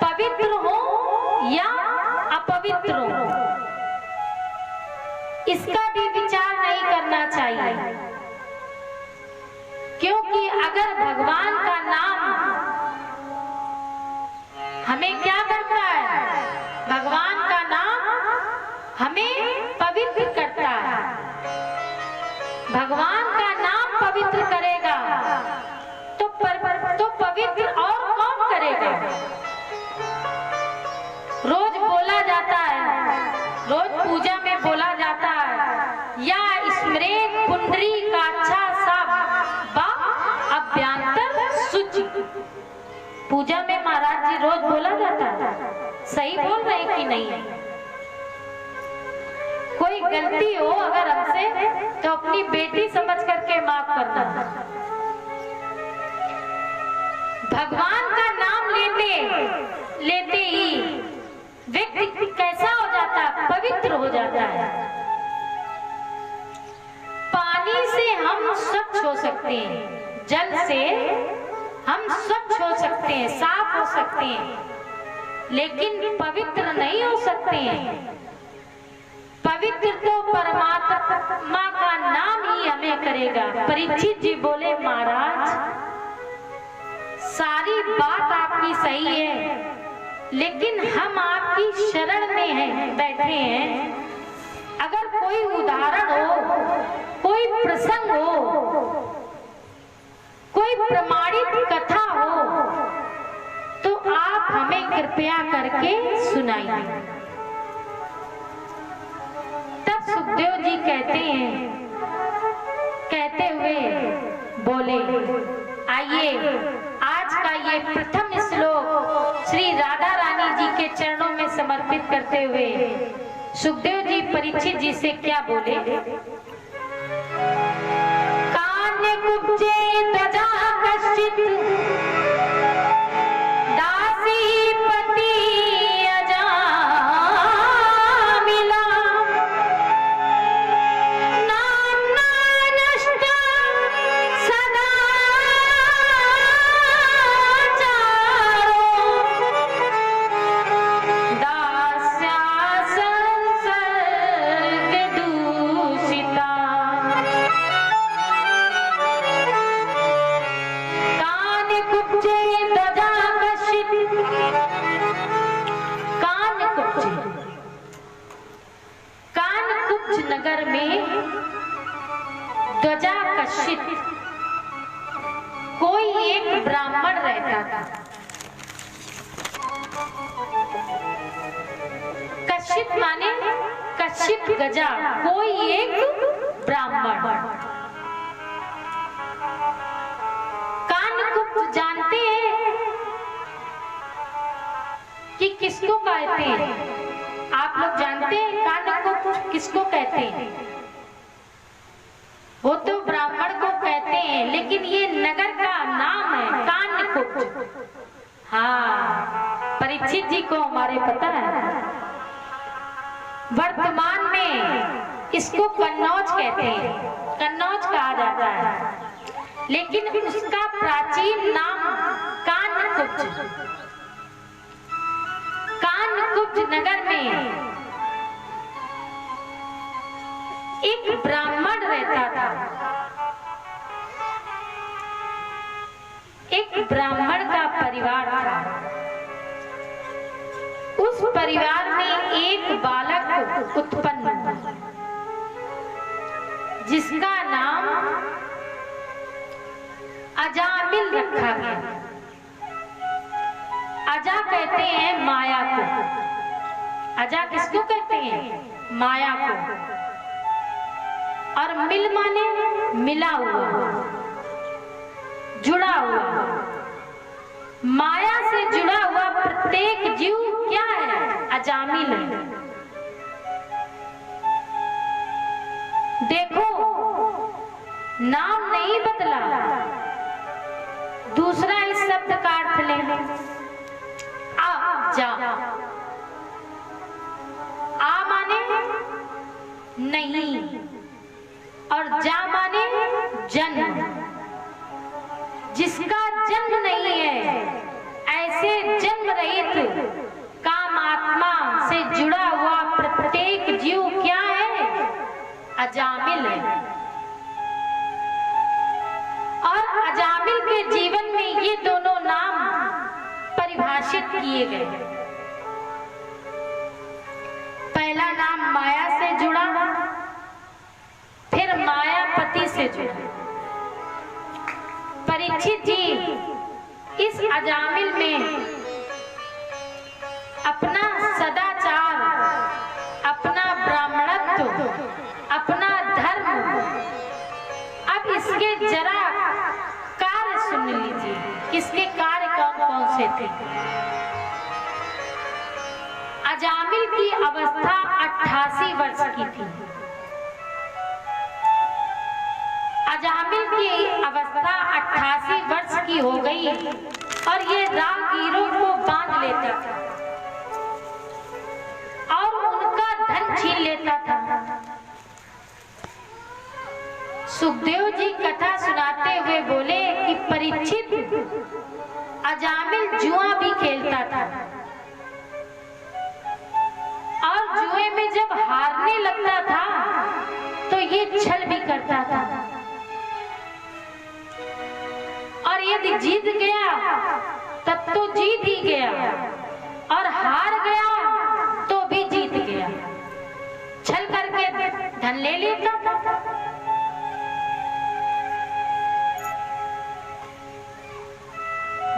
पवित्र हो या अपवित्र हो, इसका भी विचार नहीं करना चाहिए। क्योंकि अगर भगवान का नाम हमें क्या करता है, भगवान का नाम हमें पवित्र करता है। भगवान का नाम पवित्र करेगा तो पवित्र और कौन करेगा। रोज बोला जाता है, रोज पूजा में बोला जाता है, या स्मृत पुंडरी काच्छा सा बा अभ्यंतर शुचि। पूजा में महाराज जी रोज बोला जाता है। सही बोल रहे कि नहीं? कोई गलती हो अगर हमसे, तो अपनी बेटी समझ करके माफ करना। भगवान का नाम लेते ही व्यक्ति कैसा हो जाता है, पवित्र हो जाता है। पानी से हम स्वच्छ हो सकते हैं, जल से हम स्वच्छ हो सकते हैं, साफ हो सकते हैं, लेकिन पवित्र नहीं हो सकते हैं। पवित्र तो परमात्मा का नाम ही हमें करेगा। परीक्षित जी बोले, महाराज सारी बात आपकी सही है, लेकिन हम आपकी शरण में हैं, बैठे हैं, अगर कोई उदाहरण हो, कोई प्रसंग हो, कोई प्रमाणित कथा हो तो आप हमें कृपया करके सुनाइए। तब सुखदेव जी कहते हैं, कहते हुए बोले, आइए आज का ये प्रथम श्लोक श्री राधा रानी जी के चरणों में समर्पित करते हुए सुखदेव जी परीक्षित जी से क्या बोले। कान्य कुब्जे ध्वजा कश्चित दासी पति अजामिला नाम्ना नष्टा सदाचारो दास्या संसर्ग दूषिता। कान कुब्जे ध्वजा कश्चित, कानकुब्ज नगर में ध्वजा कश्चित कोई एक ब्राह्मण रहता था। कश्चित माने कश्चित गजा, कोई एक ब्राह्मण। कानकुब्ज जानते हैं कि किसको कहते हैं? आप लोग जानते हैं कानकुब्ज किसको कहते हैं? वो तो ब्राह्मण को कहते हैं, लेकिन ये नगर का नाम है कानकुब्ज। हाँ, परीक्षित जी को हमारे पता है। वर्तमान में इसको कन्नौज कहते हैं, कन्नौज कहा जाता है, लेकिन उसका प्राचीन नाम कानकुब्ज। कानकुब्ज नगर में एक ब्राह्मण रहता था। एक ब्राह्मण का परिवार था। उस परिवार में एक बालक उत्पन्न हुआ जिसका नाम अजामिल रखा गया। अजा कहते हैं माया को। अजा किसको कहते हैं? माया को। और मिल माने मिला हुआ, जुड़ा हुआ। माया से जुड़ा हुआ प्रत्येक जीव क्या है? अजामिल है। देखो, नाम नहीं बदला, दूसरा इस शब्द का अर्थ लेंगे। जा, आ माने नहीं और जा माने जन्म। जिसका जन्म नहीं है, ऐसे जन्म रहित काम आत्मा से जुड़ा हुआ प्रत्येक जीव क्या है? अजामिल है। और अजामिल के जीवन में ये दोनों नाम परिभाषित किए गए। पहला नाम माया से जुड़ा, फिर मायापति से जुड़ा। परीक्षित जी इस अजामिल में अपना सदाचार, अपना ब्राह्मणत्व, अपना धर्म, अब इसके जरा कार्य सुन लीजिए। इसके कार्य कौन कौन से थे? अजामिल की अवस्था 88 वर्ष की थी। अजामिल की अवस्था 88 वर्ष की हो गई और ये राहगीरों को बांध लेता था और उनका धन छीन लेता था। सुखदेव जी कथा सुनाते हुए बोले कि परीक्षित, अजामिल जुआ भी खेलता था और जुए में जब हारने लगता था तो ये छल भी करता था, और यदि जीत गया तब तो जीत ही गया और हार गया तो भी जीत गया। छल करके धन ले लेता था।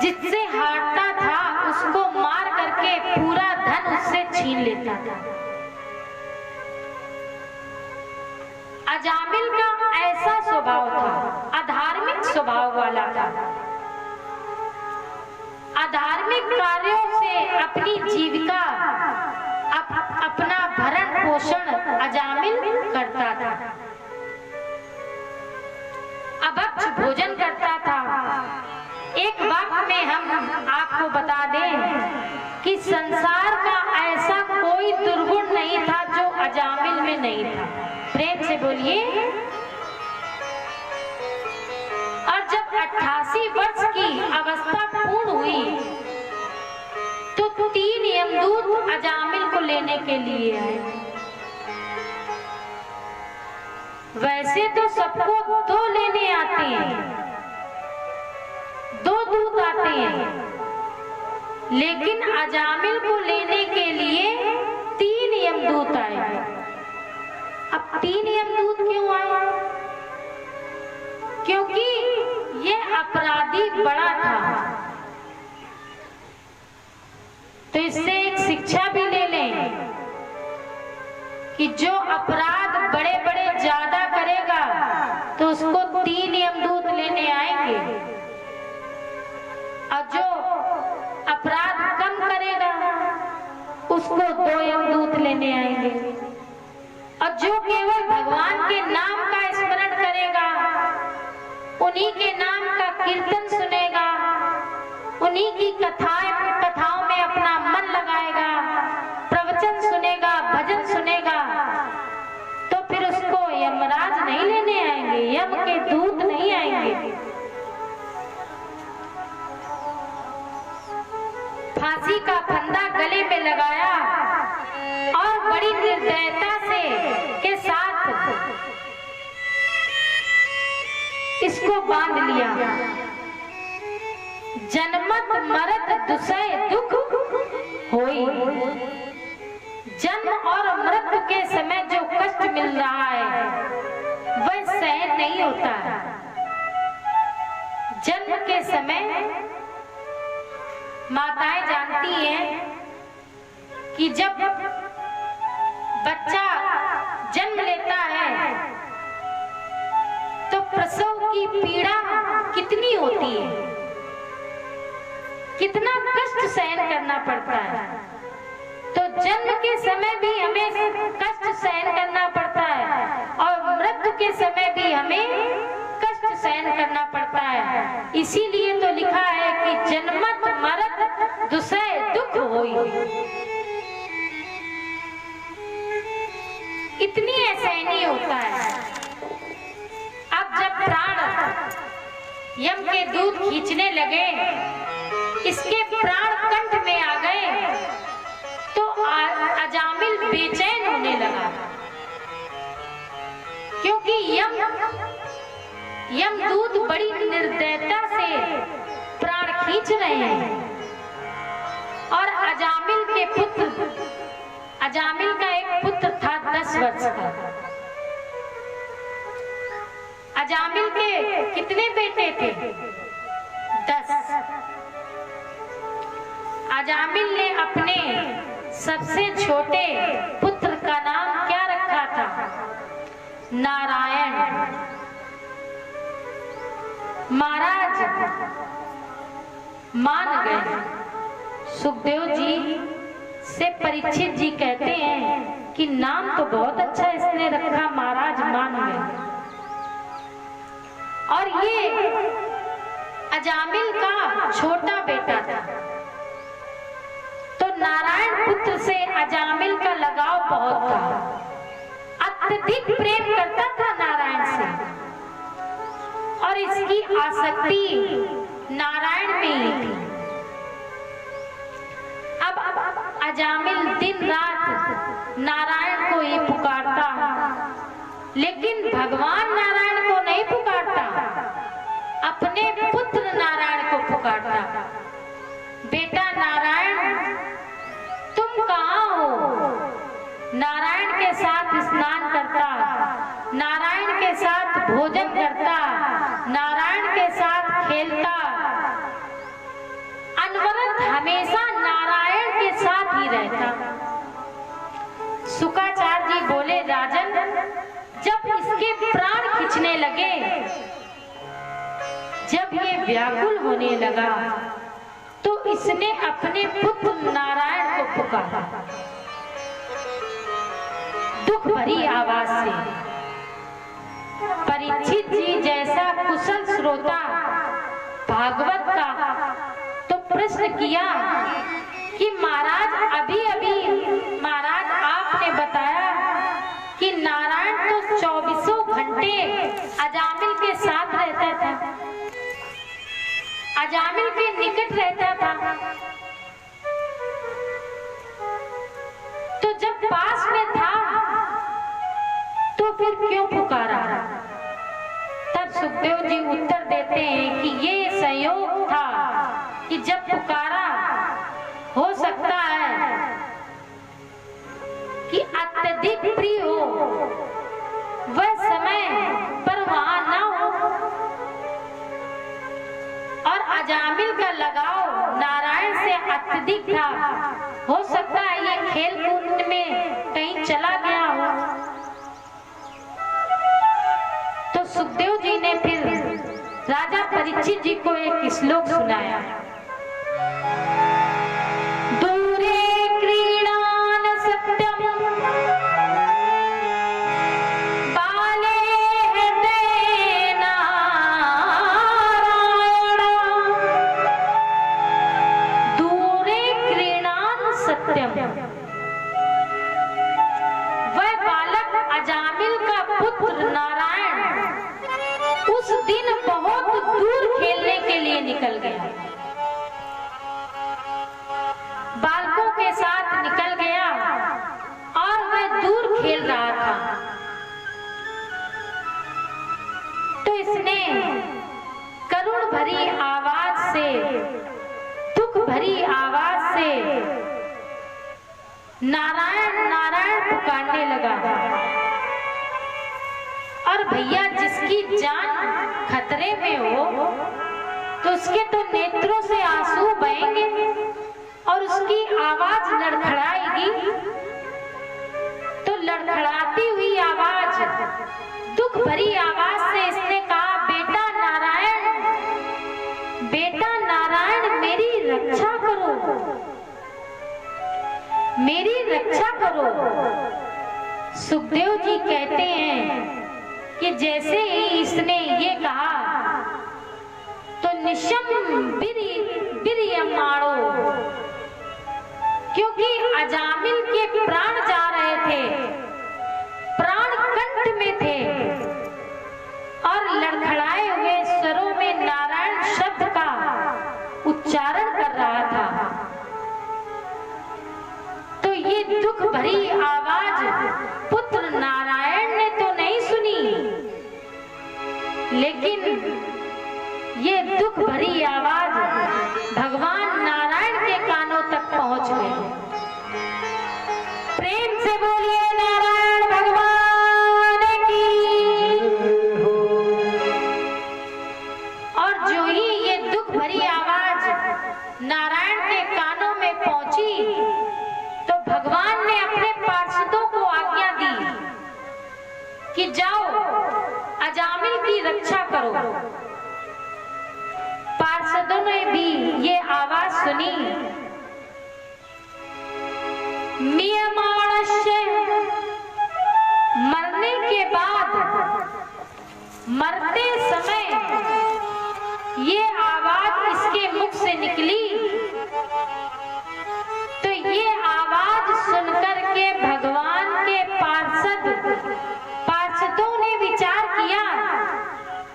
जिससे हारता था उसको मार करके पूरा धन उससे छीन लेता था। अजामिल का ऐसा स्वभाव था, अधार्मिक स्वभाव वाला था। अधार्मिक कार्यों से अपनी जीविका, अपना भरण पोषण अजामिल करता था। अभक्ष भोजन करता था। एक वक्त में हम आपको बता दें कि संसार का ऐसा कोई दुर्गुण नहीं था जो अजामिल में नहीं था। प्रेम से बोलिए। और जब 88 वर्ष की अवस्था पूर्ण हुई तो 3 यमदूत अजामिल को लेने के लिए आए। वैसे तो सबको 2 लेने आते हैं, 2 दूत आते हैं, लेकिन अजामिल को लेने के लिए 3 यमदूत आए। अब 3 यमदूत क्यों आए? क्योंकि ये अपराधी बड़ा था। तो इससे एक शिक्षा भी ले लें कि जो अपराध बड़े बड़े ज्यादा करेगा तो उसको 3 यमदूत लेने आएंगे, और जो अपराध कम करेगा उसको 2 यमदूत लेने आएंगे। और जो केवल भगवान के नाम का स्मरण करेगा, उन्हीं के नाम का कीर्तन सुनेगा, उन्हीं की कथाओं में अपना मन लगाएगा, प्रवचन सुनेगा, भजन सुनेगा, तो फिर उसको यमराज नहीं लेने आएंगे, यम के दूत नहीं आएंगे। फांसी का फंदा गले में लगाया और बड़ी निर्दयता से के साथ इसको बांध लिया। जन्मत मरत दुसय दुख होई। जन्म और मृत्यु के समय जो कष्ट मिल रहा है वह सहन नहीं होता है। जन्म के समय माताएं जानती हैं कि जब बच्चा जन्म लेता है तो प्रसव की पीड़ा कितनी होती है, कितना कष्ट सहन करना पड़ता है। तो जन्म के समय भी हमें कष्ट सहन करना पड़ता है और मृत्यु के समय भी हमें कष्ट सहन करना पड़ता है। इसीलिए तो लिखा है कि जन्मत मरत दुसय दुख होई। इतनी असहनीय होता है। अब जब प्राण यम के दूत खींचने लगे, इसके प्राण कंठ में आ गए तो अजामिल बेचैन होने लगा, क्योंकि यमदूत बड़ी निर्दयता से प्राण खींच रहे हैं। और अजामिल का एक पुत्र था 10 वर्ष का। अजामिल के कितने बेटे थे? 10। अजामिल ने अपने सबसे छोटे पुत्र का नाम क्या रखा था? नारायण। महाराज मान गए। सुखदेव जी से परीक्षित जी कहते हैं कि नाम तो बहुत अच्छा इसने रखा, महाराज मान गए। और ये अजामिल का छोटा बेटा था, तो नारायण पुत्र से अजामिल का लगाव बहुत था, अत्यधिक प्रेम करता था नारायण से, और इसकी आसक्ति नारायण में ही थी। अब अजामिल दिन रात नारायण को ही पुकारता, लेकिन भगवान नारायण को नहीं पुकारता, अपने पुत्र नारायण को पुकारता। बेटा नारायण, तुम कहाँ हो? नारायण के साथ स्नान करता भोजन करता, नारायण के साथ खेलता, अनवरत हमेशा नारायण के साथ ही रहता। शुकाचार्य जी बोले, राजन, जब इसके प्राण खिंचने लगे, जब ये व्याकुल होने लगा, तो इसने अपने पुत्र नारायण को पुकारा दुख भरी आवाज से। परीक्षित जी जैसा कुशल श्रोता भागवत का तो प्रश्न किया कि महाराज, अभी अभी महाराज आपने बताया कि नारायण तो 24 घंटे अजामिल के साथ रहता था, अजामिल के निकट रहता था, तो जब पास में था तो फिर क्यों पुकारा? तब सुखदेव जी उत्तर देते हैं कि ये संयोग था कि जब पुकारा, हो सकता है कि अत्यधिक प्रिय हो, वह समय पर वहां ना हो, और अजामिल का लगाव नारायण से अत्यधिक था। हो सकता है ये खेल कूद में कहीं चला गया हो। तो सुखदेव जी ने फिर राजा परीक्षित जी को एक श्लोक सुनाया। दूरे क्रीडान सत्यम बाले हृदय नारायण, दूरे क्रीडान सत्यम। वह बालक अजामिल का पुत्र नारायण उस दिन बहुत दूर खेलने के लिए निकल गया, बालकों के साथ निकल गया और वह दूर खेल रहा था। तो इसने करुण भरी आवाज से, दुख भरी आवाज से नारायण नारायण पुकारने लगा। और भैया, जिसकी जान खतरे में हो तो उसके तो नेत्रों से आंसू बहेंगे और उसकी आवाज लड़खड़ाएगी। तो लड़खड़ाती हुई आवाज, दुख भरी आवाज से इसने कहा, बेटा नारायण, बेटा नारायण, मेरी रक्षा करो, मेरी रक्षा करो। सुखदेव जी कहते हैं कि जैसे ही इसने ये कहा तो निशम बिरियमाणो, क्योंकि अजामिल के प्राण जा रहे थे, प्राण कंठ में थे, और लड़खड़ाए हुए स्वरों में नारायण शब्द का उच्चारण कर रहा था। तो ये दुख भरी आवाज पुत्र नारायण ने तो नहीं सुनी, लेकिन ये दुख भरी आवाज भगवान नारायण के कानों तक पहुंच गई। प्रेम से बोलिए नारायण भगवान की। और जो ही ये दुख भरी आवाज नारायण के कानों में पहुंची तो भगवान ने अपने पार्षदों को आज्ञा दी कि जाओ अजामिल की रक्षा करो। पार्षदों ने भी ये आवाज सुनी, मियमाणस्य, मरने के बाद, मरते समय ये आवाज इसके मुख से निकली। तो ये आवाज सुनकर के भगवान के पार्षदों ने विचार किया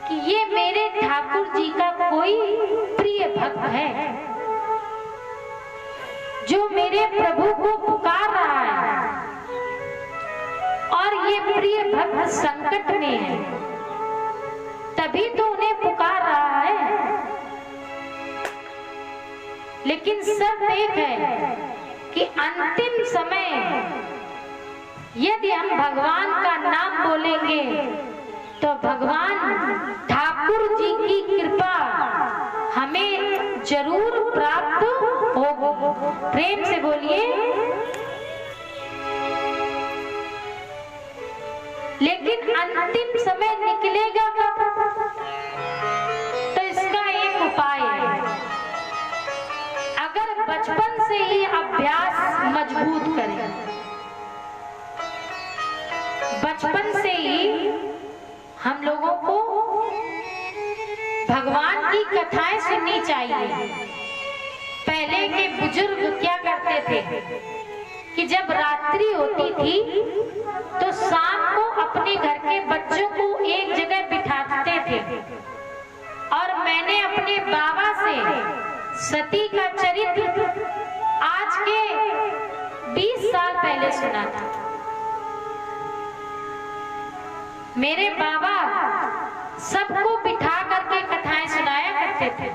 कि ये मेरे ठाकुर जी का कोई प्रिय भक्त है जो मेरे प्रभु को पुकार रहा है, और ये प्रिय भक्त संकट में है, तभी तो उन्हें पुकार रहा है। लेकिन शर्त एक है कि अंतिम समय यदि हम भगवान का नाम बोलेंगे तो भगवान ठाकुर जी की कृपा हमें जरूर प्राप्त होगी। प्रेम से बोलिए। लेकिन अंतिम समय निकलेगा कब? तो इसका एक उपाय है। अगर बचपन से ही अभ्यास मजबूत करें, बचपन से ही हम लोगों को भगवान की कथाएं सुननी चाहिए। पहले के बुजुर्ग क्या करते थे कि जब रात्रि होती थी तो शाम को अपने घर के बच्चों को एक जगह बिठाते थे। और मैंने अपने बाबा से सती का चरित्र आज के 20 साल पहले सुना था। मेरे बाबा सबको बिठा करके कथाएं सुनाया करते थे।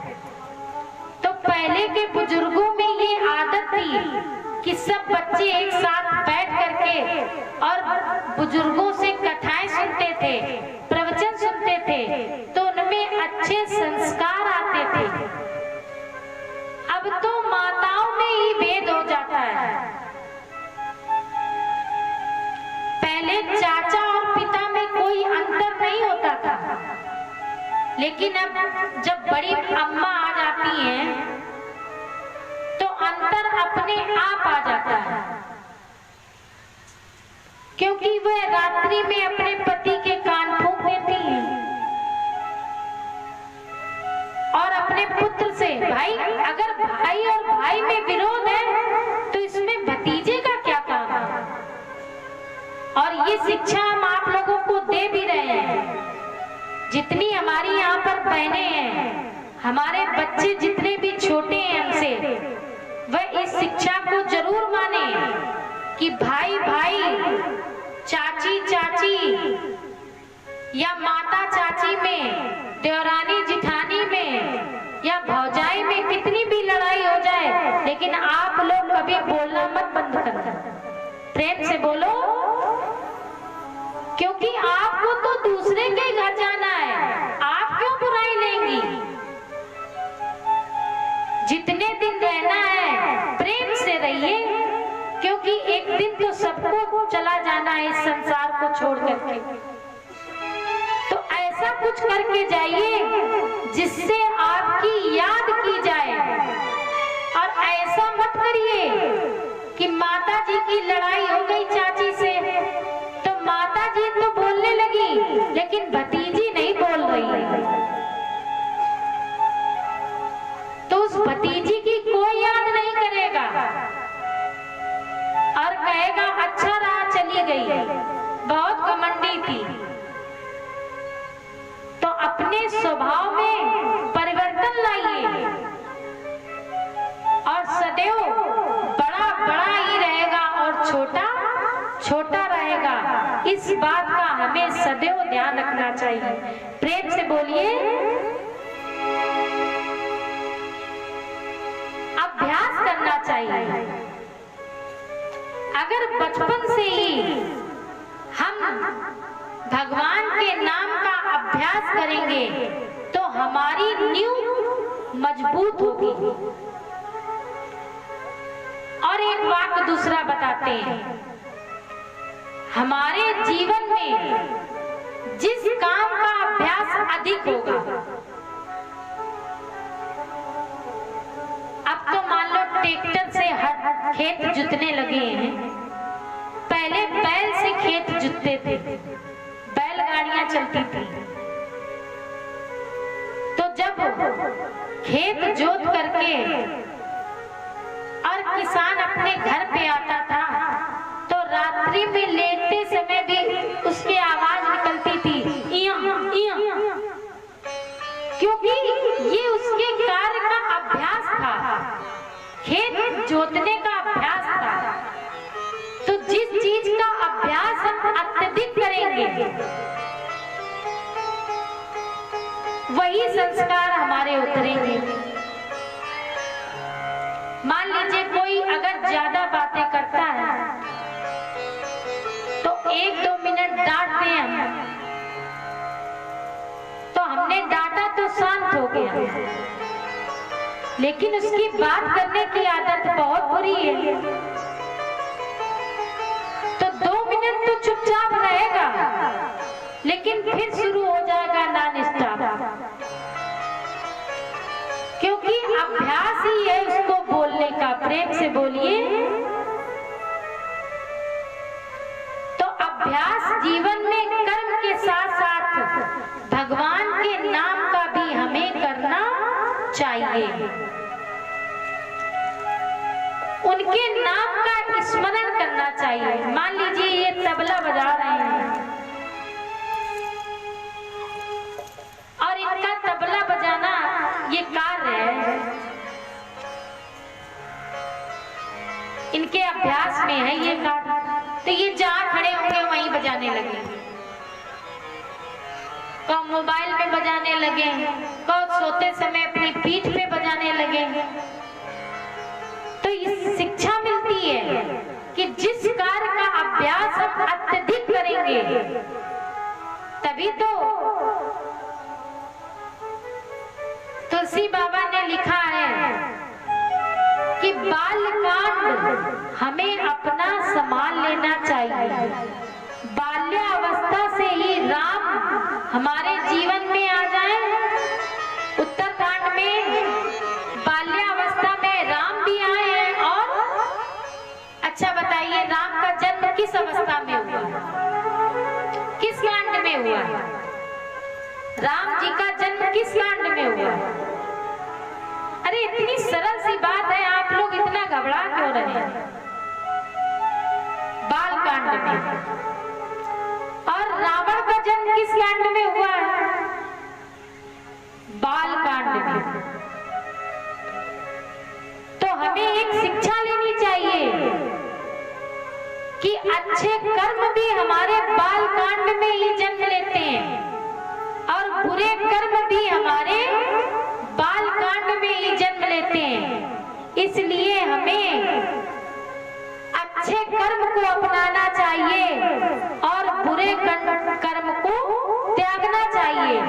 तो पहले के बुजुर्गों में ये आदत थी कि सब बच्चे एक साथ बैठ करके और बुजुर्गों से कथाएं सुनते थे, प्रवचन सुनते थे, तो उनमें अच्छे संस्कार आते थे। अब तो माताओं में ही भेद हो जाता है। पहले चाचा और पिता में कोई अंतर नहीं होता था, लेकिन अब जब बड़ी अम्मा आ जाती हैं तो अंतर अपने आप आ जाता है, क्योंकि वह रात्रि में अपने पति के कान फूंक देती हैं और अपने पुत्र से, भाई अगर भाई और भाई में विरोध है तो इसमें भतीजे का क्या काम है। और ये शिक्षा हम आप लोगों को दे भी रहे हैं। जितनी हमारी यहाँ पर बहनें हैं, हमारे बच्चे जितने भी छोटे हैं हमसे, वह इस शिक्षा को जरूर माने कि भाई भाई, चाची चाची या माता चाची में, देवरानी जिठानी में या भौजाई में कितनी भी लड़ाई हो जाए, लेकिन आप लोग कभी बोलना मत बंद करना। प्रेम से बोलो, क्योंकि आपको तो दूसरे के घर जाना है, आप क्यों बुराई लेंगी। जितने दिन रहना है प्रेम से रहिए, क्योंकि एक दिन तो सबको चला जाना है इस संसार को छोड़ करके। तो ऐसा कुछ करके जाइए जिससे आपकी याद की जाए। और ऐसा मत करिए कि माता जी की लड़ाई हो गई चाची से, तो माता जी तो बोलने लगी लेकिन भतीजी नहीं बोल रही, तो उस भतीजी की कोई याद नहीं करेगा और कहेगा अच्छा रहा चली गई, बहुत घमंडी थी। तो अपने स्वभाव में परिवर्तन लाइए और सदैव बड़ा बड़ा ही रहेगा और छोटा छोटा रहेगा। इस बात का हमें सदैव ध्यान रखना चाहिए। प्रेम से बोलिए। अभ्यास करना चाहिए। अगर बचपन से ही हम भगवान के नाम का अभ्यास करेंगे तो हमारी नींव मजबूत होगी। और एक वाक्य दूसरा बताते हैं, हमारे जीवन में जिस काम का अभ्यास अधिक होगा, अब तो मान लो ट्रैक्टर से खेत जुतने लगे हैं, पहले बैल से खेत जुतते थे, बैलगाड़ियां चलती थी। तो जब खेत जोत करके और किसान अपने घर पे आता था तो रात्रि में लेटते समय भी उसकी आवाज निकलती थी, इया इया, क्योंकि ये उसके कार्य का अभ्यास था, खेत जोतने का अभ्यास था। तो जिस चीज का अभ्यास हम अत्यधिक करेंगे वही संस्कार हमारे उतरेंगे। मान लीजिए कोई अगर ज्यादा बातें करता है तो 1-2 मिनट डांट दें हम, गया, लेकिन उसकी बात करने की आदत बहुत बुरी है। तो 2 मिनट तो चुपचाप रहेगा, लेकिन फिर शुरू हो जाएगा नॉन स्टॉप, क्योंकि अभ्यास ही है उसको बोलने का। प्रेम से बोलिए। तो अभ्यास जीवन में कर्म के साथ साथ भगवान के नाम का भी हमें करना चाहिए। उनके नाम का स्मरण करना चाहिए। मान लीजिए ये तबला बजा रहे हैं और इनका तबला बजाना ये कार्य है, इनके अभ्यास में है ये कार्य, तो ये जहां खड़े होंगे वहीं बजाने लगे, कौ मोबाइल में बजाने लगे, कौ सोते समय अपनी पीठ पे बजाने लगे। तो इस शिक्षा मिलती है कि जिस कार्य का अभ्यास हम अत्यधिक करेंगे तभी तो तुलसी बाबा ने लिखा है कि बालकांड हमें अपना संभाल लेना चाहिए। बाल्यावस्था से ही राम हमारे जीवन में आ जाए। उत्तरकांड में बाल्यावस्था में राम भी आए हैं। और अच्छा बताइए, राम का जन्म किस अवस्था में हुआ, किस कांड में हुआ? राम जी का जन्म किस कांड में हुआ? अरे इतनी सरल सी बात है, आप लोग इतना घबरा क्यों रहे हैं? बाल कांड में। और रावण का जन्म किस कांड में हुआ है? बाल कांड में। तो हमें एक शिक्षा लेनी चाहिए कि अच्छे कर्म भी हमारे बाल कांड में ही जन्म लेते हैं और बुरे कर्म भी हमारे बाल कांड में ही जन्म लेते हैं। इसलिए हमें अच्छे कर्म को अपनाना चाहिए और बुरे कर्म को त्यागना चाहिए।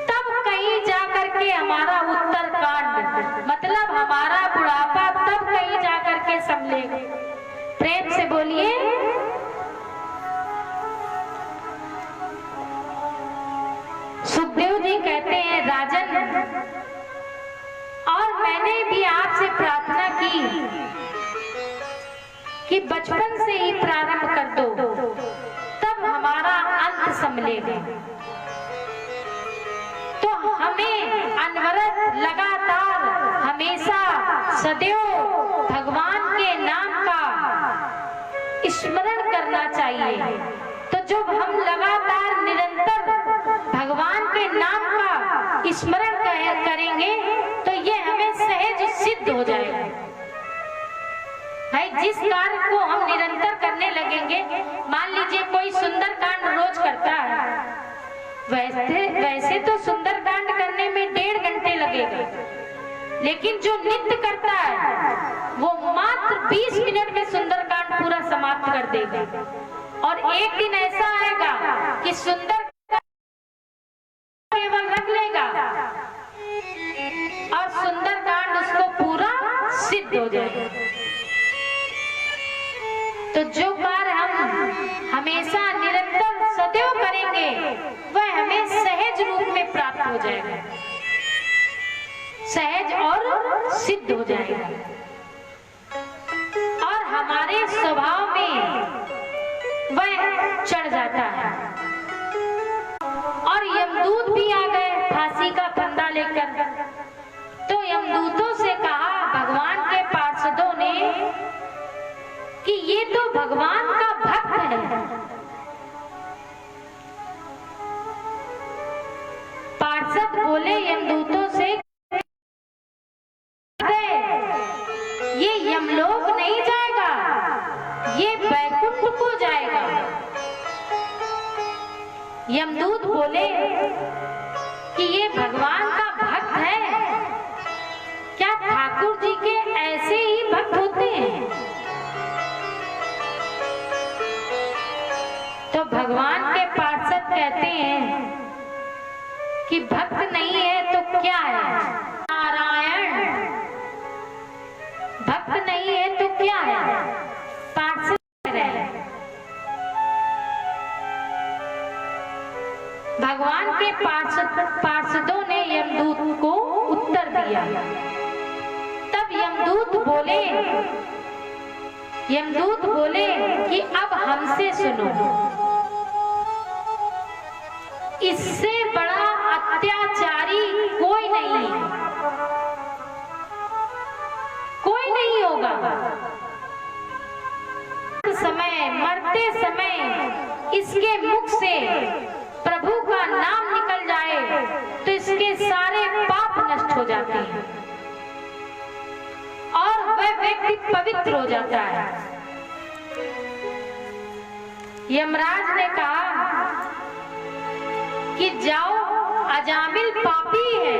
तब कहीं जाकर के हमारा उत्तरकांड, मतलब हमारा बुढ़ापा, तब कहीं जाकर के संभलेगा। प्रेम से बोलिए। सुखदेव जी कहते हैं, राजन, और मैंने भी आपसे प्रार्थना की कि बचपन से ही प्रारंभ कर दो, तब हमारा अंत संभलेगा। तो हमें अनवरत, लगातार, हमेशा, सदैव भगवान के नाम का स्मरण करना चाहिए। तो जब हम लगातार, निरंतर भगवान के नाम का स्मरण करेंगे तो ये हमें सहज सिद्ध हो जाएगा। भाई, जिस कार्य को हम निरंतर करने लगेंगे, मान लीजिए कोई सुंदर कांड रोज करता है, वैसे तो सुंदर कांड करने में 1.5 घंटे लगेगा, लेकिन जो नित्य करता है वो मात्र 20 मिनट में सुंदर कांड पूरा समाप्त कर देगा। और एक दिन ऐसा आएगा कि सुंदर केवल रख लेगा और सुंदर कांड उसको पूरा सिद्ध हो जाएगा। तो जो कार्य हम हमेशा, निरंतर, सदैव करेंगे वह हमें सहज रूप में प्राप्त हो जाएगा, सहज और सिद्ध हो जाएगा। और हमारे स्वभाव में वह चढ़ जाता है। और यमदूत भी आ गए फांसी का फंदा लेकर। तो यमदूतों से कहा भगवान के पार्षदों ने कि ये तो भगवान का भक्त है। पार्षद बोले यमदूतों से, ये यमलोक नहीं जाएगा, ये वैकुंठ को जाएगा। यमदूत बोले कि ये भगवान का भक्त है, क्या ठाकुर जी के ऐसे ही भक्त होते हैं? तो भगवान के पार्षद कहते हैं कि भक्त नहीं है, पार्षदों ने यमदूत को उत्तर दिया। तब यमदूत बोले कि अब हमसे सुनो, इससे बड़ा अत्याचारी कोई नहीं है, कोई नहीं होगा। मरते समय इसके मुख से प्रभु का नाम निकल जाए तो इसके सारे पाप नष्ट हो जाते हैं और वह व्यक्ति पवित्र हो जाता है। यमराज ने कहा कि जाओ, अजामिल पापी है,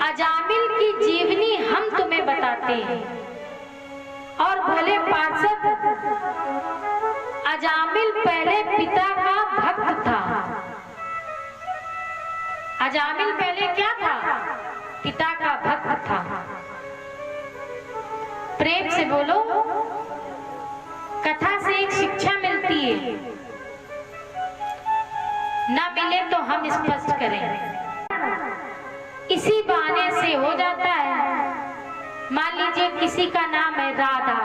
अजामिल की जीवनी हम तुम्हें बताते हैं। और भले पार्षद, अजामिल पहले पिता का भक्त था। अजामिल पहले क्या था? पिता का भक्त था। प्रेम से बोलो। कथा से एक शिक्षा मिलती है, ना मिले तो हम स्पष्ट करें। इसी बहाने से हो जाता है। मान लीजिए किसी का नाम है राधा,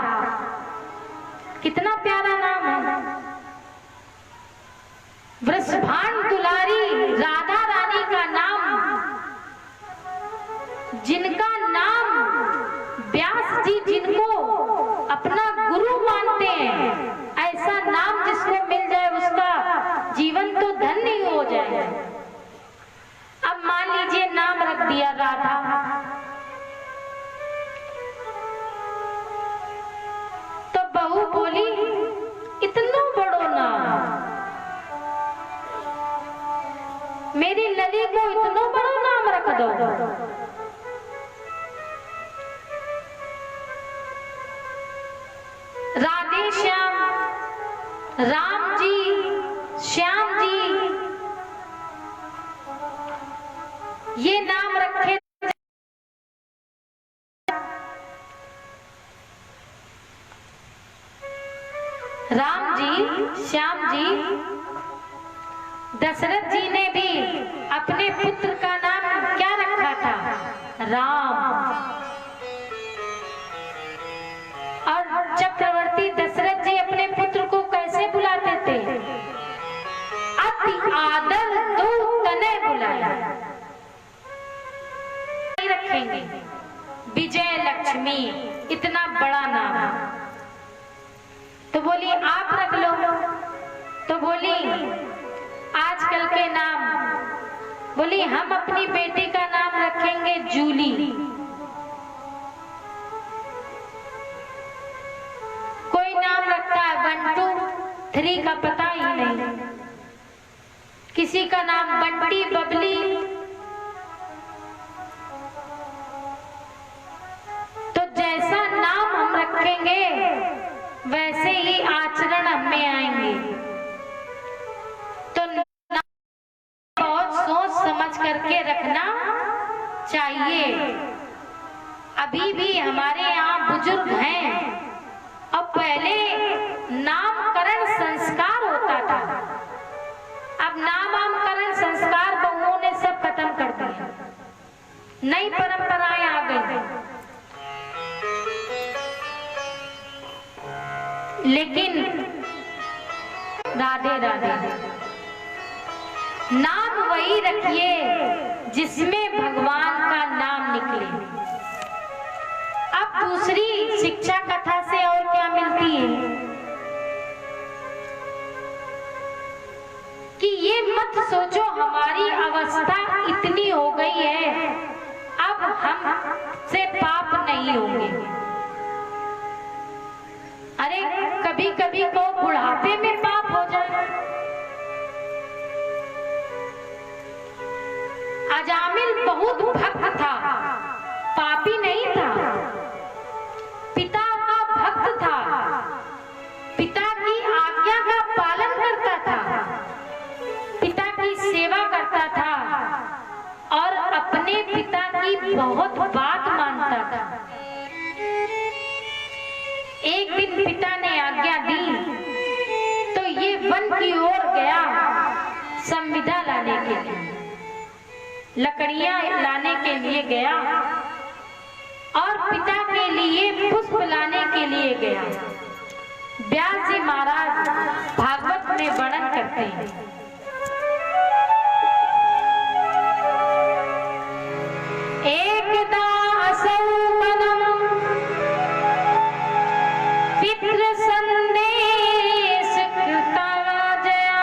कितना प्यारा नाम है। वृषभान दुलारी राधा रानी का नाम, जिनका नाम व्यास जी जिनको अपना गुरु मानते हैं, ऐसा नाम जिसको मिल जाए उसका जीवन तो धन्य ही हो जाए। अब मान लीजिए नाम रख दिया राधा, तो बहू बोली इतना बड़ो नाम, मेरी लली को इतना बड़ा नाम रख दो। राधे श्याम, राम जी, श्याम जी, ये नाम रखे। राम जी, श्याम जी, दशरथ जी ने भी अपने पुत्र का नाम क्या रखा था? राम। और चक्रवर्ती दशरथ जी अपने पुत्र को कैसे बुलाते थे? अति आदर दो तने बुलाया। रखेंगे विजय लक्ष्मी, इतना बड़ा नाम। तो बोली आप रख लो। तो बोली आजकल के नाम, बोली हम अपनी बेटी का नाम रखेंगे जूली। कोई नाम रखता है 1 2 3 का पता ही नहीं, किसी का नाम बंटी, बबली। तो जैसा नाम हम रखेंगे वैसे ही आचरण हमें आएंगे। तो बहुत सोच समझ करके रखना चाहिए। अभी भी हमारे यहाँ बुजुर्ग हैं, और पहले नामकरण संस्कार होता था। अब नामकरण संस्कार बहुओं ने सब खत्म कर दिया, नई परंपराएं आ गई। लेकिन राधे राधे, नाम वही रखिए जिसमें भगवान का नाम निकले। अब दूसरी शिक्षा कथा से और क्या मिलती है कि ये मत सोचो हमारी अवस्था इतनी हो गई है अब हम से पाप नहीं होंगे। अरे कभी कभी को बुढ़ापे में पाप हो जाए। अजामिल बहुत भक्त था, पापी नहीं था, पिता का भक्त था, पिता की आज्ञा का पालन करता था, पिता की सेवा करता था और अपने पिता की बहुत बात मानता था। एक दिन पिता ने आज्ञा दी तो ये वन की ओर गया लकड़ियां लाने के लिए गया और पिता के लिए पुष्प लाने के लिए गया। व्यास जी महाराज भागवत में वर्णन करते हैं। एकदा असौ वनम् पितृ संदेश कृता राजया।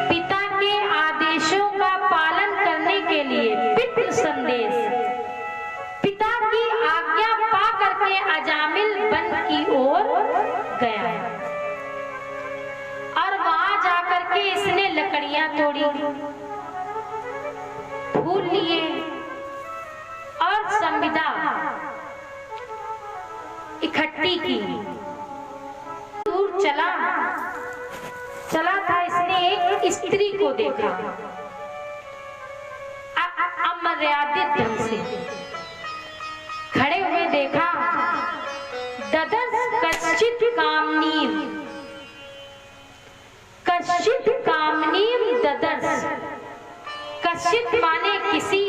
पिता के आदेशों का पालन करने के लिए पितृ संदेश, पिता की आज्ञा पा करके अजामिल वन की ओर गया और वहां जाकर के इसने लकड़ियां तोड़ी, फूल लिए और संविदा इकट्ठी की। दूर चला था, इसने एक स्त्री को देखा अमर्यादित ढंग से खड़े हुए देखा। ददर्श कश्चित कामनीम, कश्चित कामनीम ददर्श। कश्चित माने किसी,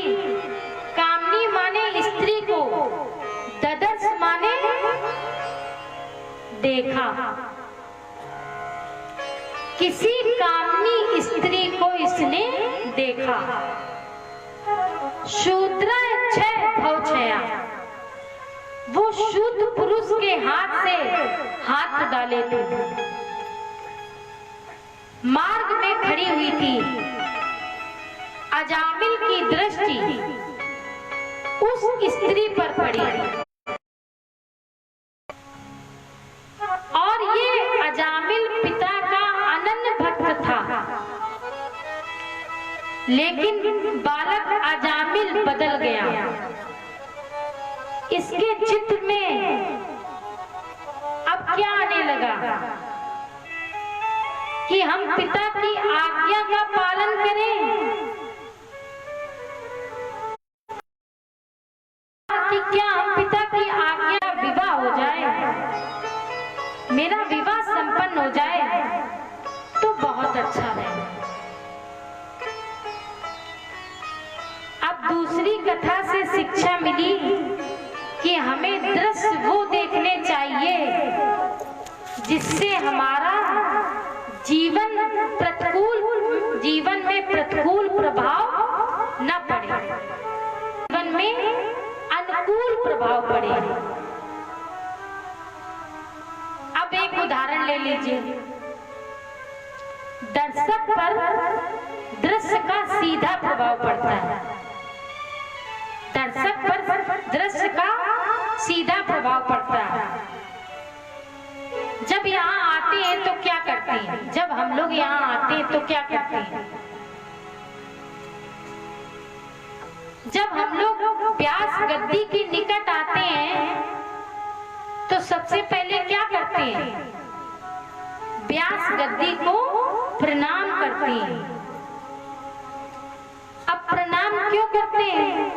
कामनी माने स्त्री को, ददर्श माने देखा। किसी कामनी स्त्री को इसने देखा। शूद्र छय भवछया, वो शूद्र पुरुष के हाथ से हाथ डाले थे। मार्ग में खड़ी हुई थी। अजामिल की दृष्टि उस स्त्री पर पड़ी और ये अजामिल पिता का अनन्य भक्त था। लेकिन बालक अजामिल बदल गया। इसके चित्त में अब क्या आने लगा कि हम पिता की आज्ञा का पालन करें, कि क्या हम पिता की आज्ञा विवाह हो जाए, मेरा विवाह संपन्न हो जाए तो बहुत अच्छा है। अब दूसरी कथा से शिक्षा मिली कि हमें दृश्य वो देखने चाहिए जिससे हमारा जीवन में प्रतिकूल प्रभाव न पड़े, जीवन में अनुकूल प्रभाव पड़े। अब एक उदाहरण ले लीजिए। दर्शक पर दृश्य का सीधा प्रभाव पड़ता है। दर्शक पर दृश्य का सीधा प्रभाव पड़ता है। जब यहाँ आते हैं तो क्या करते हैं? जब हम लोग यहाँ आते हैं तो क्या करते हैं? जब हम लोग व्यास गद्दी के निकट आते हैं तो सबसे पहले क्या करते हैं? व्यास गद्दी को प्रणाम करते हैं। अब प्रणाम क्यों करते हैं?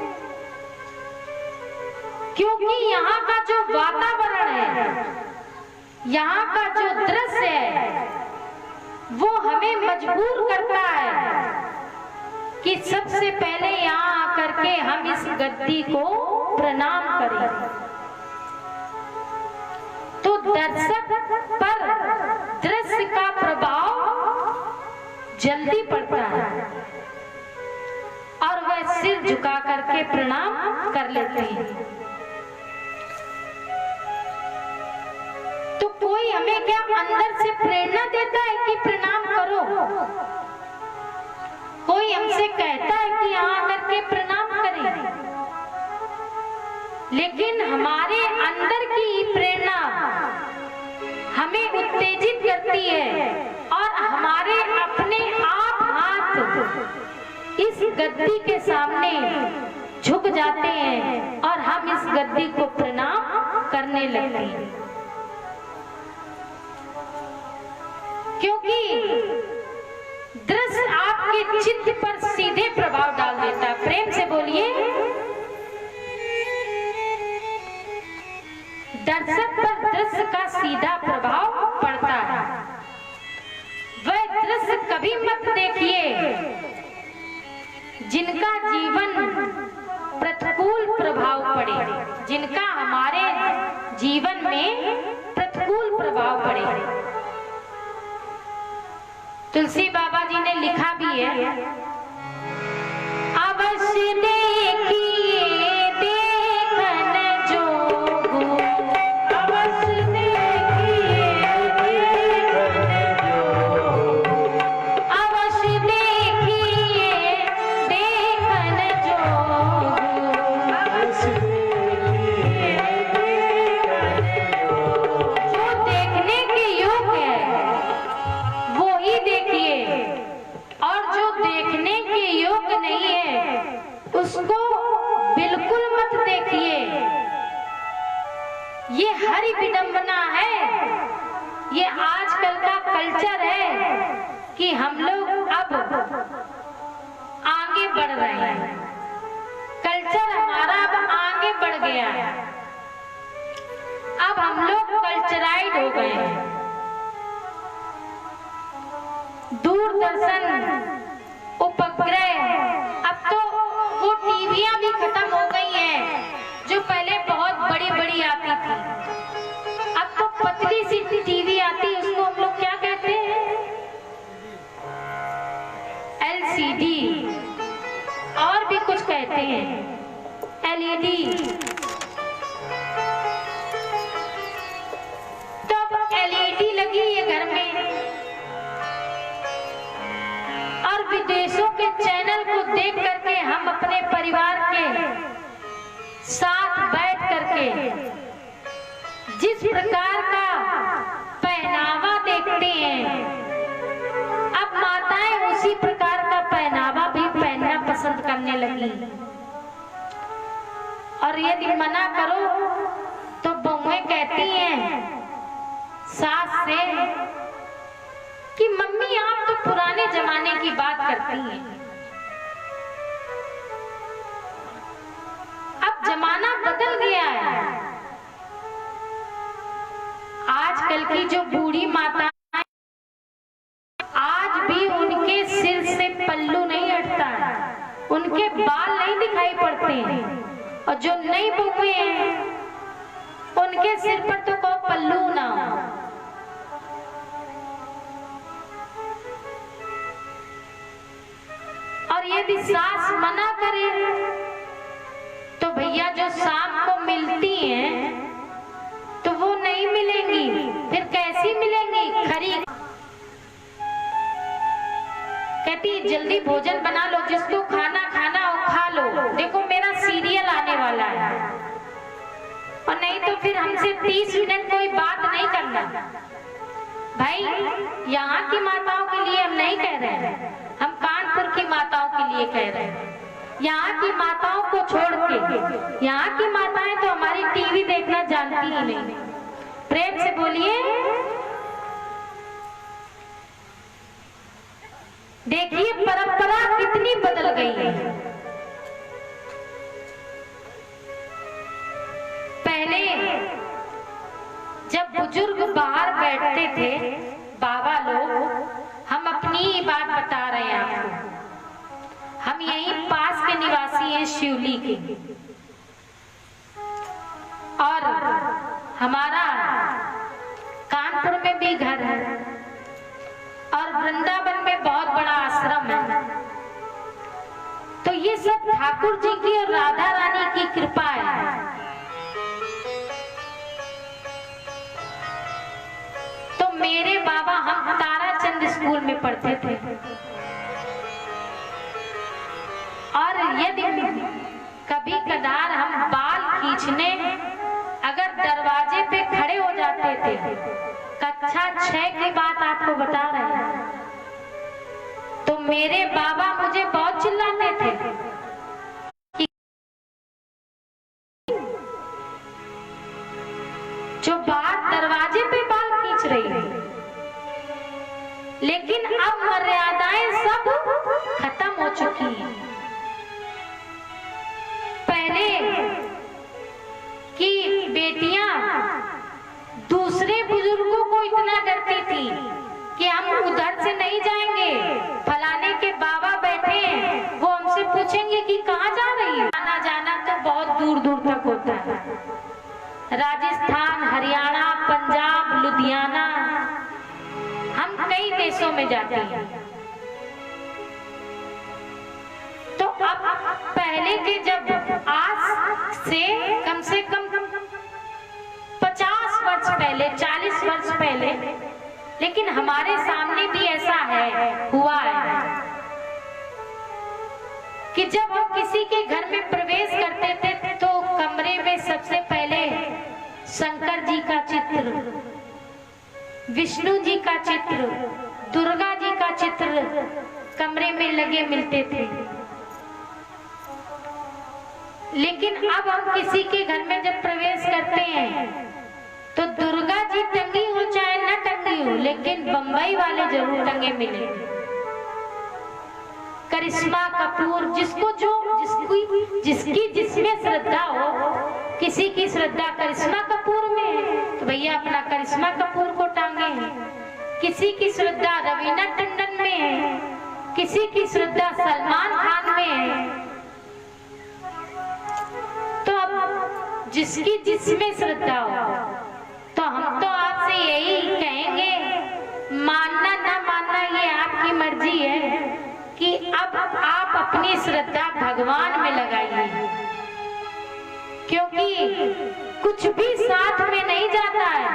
क्योंकि यहाँ का जो वातावरण है, यहाँ का जो दृश्य है, वो हमें मजबूर करता है कि सबसे पहले यहाँ आकर के हम इस गद्दी को प्रणाम करें। तो दर्शक पर दृश्य का प्रभाव जल्दी पड़ता है और वह सिर झुका करके प्रणाम कर लेते हैं। तो कोई हमें क्या अंदर से प्रेरणा देता है कि प्रणाम करो? कोई हमसे कहता है कि यहाँ आकर के प्रणाम करें, लेकिन हमारे अंदर की प्रेरणा हमें उत्तेजित करती है और हमारे अपने आप हाथ इस गद्दी के सामने झुक जाते हैं और हम इस गद्दी को प्रणाम करने लगते हैं। क्योंकि दृश्य आपके चित्त पर सीधे प्रभाव डाल देता है। प्रेम से बोलिए। दर्शक पर दृश्य का सीधा प्रभाव पड़ता है। वह दृश्य कभी मत देखिए जिनका जीवन प्रतिकूल प्रभाव पड़े, जिनका हमारे जीवन में प्रतिकूल प्रभाव पड़े। तुलसी बाबा जी ने लिखा भी है, अवश्य देखिए देखन जोगु, अवश्य देखिए देखन जोगु, अवश्य देखिए देखन जोगु, अवश्य देखिए देखन जोगु। जो देखने के योग्य है वो ही देखिए, और जो देखने के योग्य नहीं है उसको बिल्कुल मत देखिए। ये हरि विडंबना है, ये आजकल का कल्चर है कि हम लोग अब आगे बढ़ रहे हैं, कल्चर हमारा अब आगे बढ़ गया है, अब हम लोग कल्चराइड हो गए हैं। दूरदर्शन, उपग्रह, अब तो वो टीवियां भी खत्म हो गई हैं जो पहले बहुत बड़ी बड़ी आती थी। अब तो पतली सी टीवी आती है, उसको हम लोग क्या कहते हैं, LCD, और भी कुछ कहते हैं, LED। तो अब LED लगी है घर में, और विदेशों के चैनल को देख करके हम अपने परिवार के साथ बैठ करके जिस प्रकार का पहनावा देखते हैं, अब माताएं उसी प्रकार का पहनावा भी पहनना पसंद करने लगी। और यदि मना करो तो बहुएं कहती हैं सास से कि मम्मी आप तो पुराने जमाने की बात करती हैं। अब जमाना बदल गया है, आजकल की जो बूढ़ी माता, आज भी उनके सिर से पल्लू नहीं हटता है, उनके बाल नहीं दिखाई पड़ते हैं, और जो नई बहुएं हैं उनके सिर पर तो कोई पल्लू ना हो। और यदि सास मना करे तो भैया जो शाम को मिलती हैं तो वो नहीं मिलेंगी, फिर कैसी मिलेंगी, खरी। कहती जल्दी भोजन बना लो, जिसको खाना खाना हो खा लो, देखो मेरा सीरियल आने वाला है। और नहीं तो फिर हमसे 30 मिनट कोई बात नहीं करना। भाई यहाँ की माताओं के लिए हम नहीं कह रहे हैं, हम कानपुर की माताओं के लिए कह रहे हैं। यहाँ की माताओं को छोड़ के, यहाँ की माताएं तो हमारी टीवी देखना जानती ही नहीं। प्रेम से बोलिए। देखिए परंपरा कितनी बदल गई है। पहले जब बुजुर्ग बाहर बैठते थे, बाबा लोग, हम अपनी ही बात बता रहे हैं आपको, हम यहीं पास के निवासी हैं शिवली के, और हमारा कानपुर में भी घर है और वृंदावन में बहुत बड़ा आश्रम है। तो ये सब ठाकुर जी की और राधा रानी की कृपा है। तो मेरे बाबा, हम ताराचंद स्कूल में पढ़ते थे, और यदि कभी कदार हम बाल खींचने अगर दरवाजे पे खड़े हो जाते थे, कक्षा 6 की बात आपको बता रहे हैं, तो मेरे बाबा मुझे बहुत चिल्लाते थे कि जो बात दरवाजे पे बाल खींच रही है। लेकिन अब मर्यादाएं सब खत्म हो चुकी हैं। पहले की बेटियां दूसरे बुजुर्गों को इतना डरती थी कि हम उधर से नहीं जाएंगे, फलाने के बाबा बैठे हैं वो हमसे आपसे पूछेंगे कि कहाँ जा रही है, आना जाना तो बहुत दूर दूर तक होता है। राजस्थान, हरियाणा, पंजाब, लुधियाना, हम कई देशों में जाते हैं। तो अब पहले के जब आज से कम 50 वर्ष पहले, 40 वर्ष पहले, लेकिन हमारे सामने भी ऐसा हुआ है कि जब हम किसी के घर में प्रवेश करते थे तो कमरे में सबसे पहले शंकर जी का चित्र, विष्णु जी का चित्र, दुर्गा जी का चित्र कमरे में लगे मिलते थे। लेकिन अब हम किसी के घर में जब प्रवेश करते हैं तो दुर्गा जी टंगी हो चाहे न टंगी हो, लेकिन बंबई वाले जरूर टंगे मिले। करिश्मा कपूर, जिसकी जिसमें श्रद्धा हो, किसी की श्रद्धा करिश्मा कपूर में है तो भैया अपना करिश्मा कपूर को टांगे, किसी की श्रद्धा रवीना टंडन में है, किसी की श्रद्धा सलमान खान में है। तो अब जिसकी जिसमें श्रद्धा हो, तो हम तो आपसे यही कहेंगे, मानना ना मानना ये आपकी मर्जी है कि अब आप अपनी श्रद्धा भगवान में लगाइए, क्योंकि कुछ भी साथ में नहीं जाता है।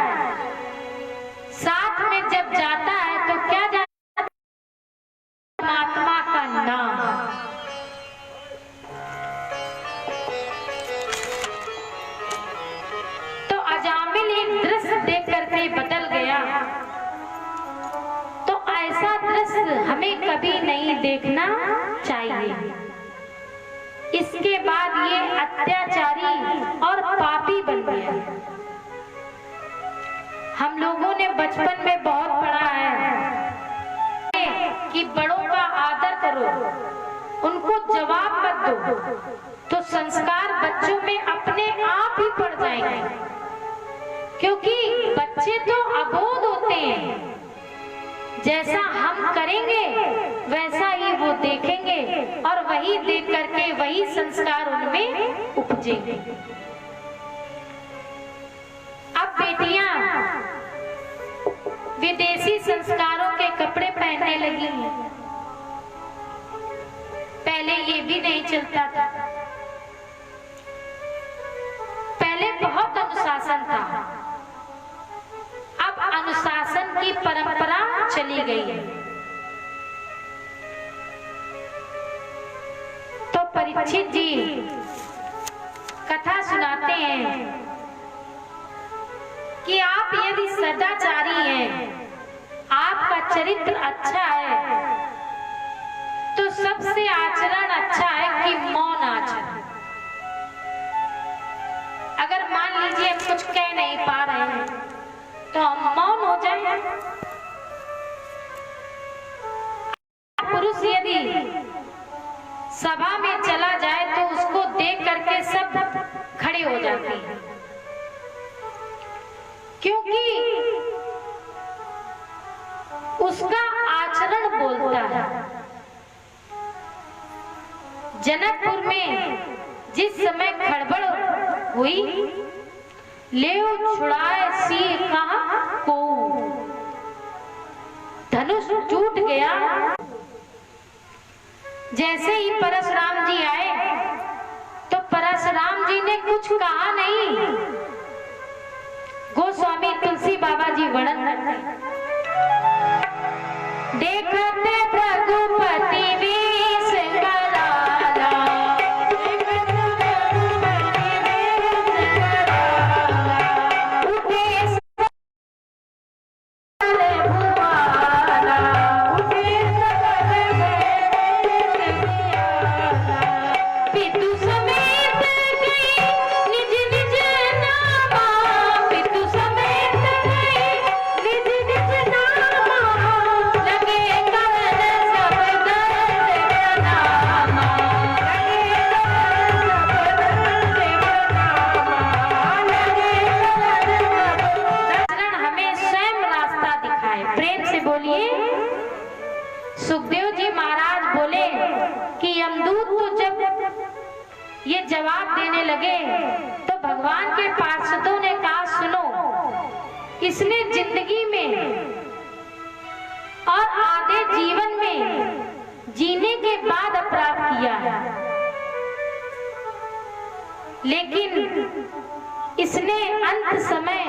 साथ में जब जाता है तो क्या जाता है? परमात्मा का नाम। तो अजामिल एक दृश्य देख करके बदल गया। तो ऐसा दृश्य हमें कभी नहीं देखना चाहिए। इसके बाद ये अत्याचारी और पापी बन गया। हम लोगों ने बचपन में बहुत पढ़ा है कि बड़ों का आदर करो, उनको जवाब मत दो, तो संस्कार बच्चों में अपने आप ही पड़ जाएंगे। क्योंकि बच्चे तो अबोध होते हैं, जैसा हम करेंगे वैसा ही वो देखेंगे और वही देख करके वही संस्कार उनमें उपजेंगे। अब बेटियां विदेशी संस्कारों के कपड़े पहनने लगी हैं। पहले ये भी नहीं चलता था। पहले बहुत अनुशासन था, अब अनुशासन की परंपरा चली गई है। तो परीक्षित जी कथा सुनाते हैं कि आप यदि सदाचारी हैं, आपका चरित्र अच्छा है, तो सबसे आचरण अच्छा है कि मौन आचरण। अगर मान लीजिए हम कुछ कह नहीं पा रहे हैं तो हम मौन हो जाए। पुरुष यदि सभा में चला जाए तो उसको देख करके सब खड़े हो जाते हैं, क्योंकि उसका आचरण बोलता है। जनकपुर में जिस समय खड़बड़ हुई, ले छुड़ाए सी कहा को, धनुष टूट गया। जैसे ही परशुराम जी आए तो परशुराम जी ने कुछ कहा नहीं। गोस्वामी तुलसी बाबा जी वर्णन करते, देखते रघुपति वेश कराला, लगे कर जवाब देने लगे तो भगवान के पार्षदों ने कहा, सुनो, इसने जिंदगी में और आधे जीवन में जीने के बाद अपराध किया है, लेकिन इसने अंत समय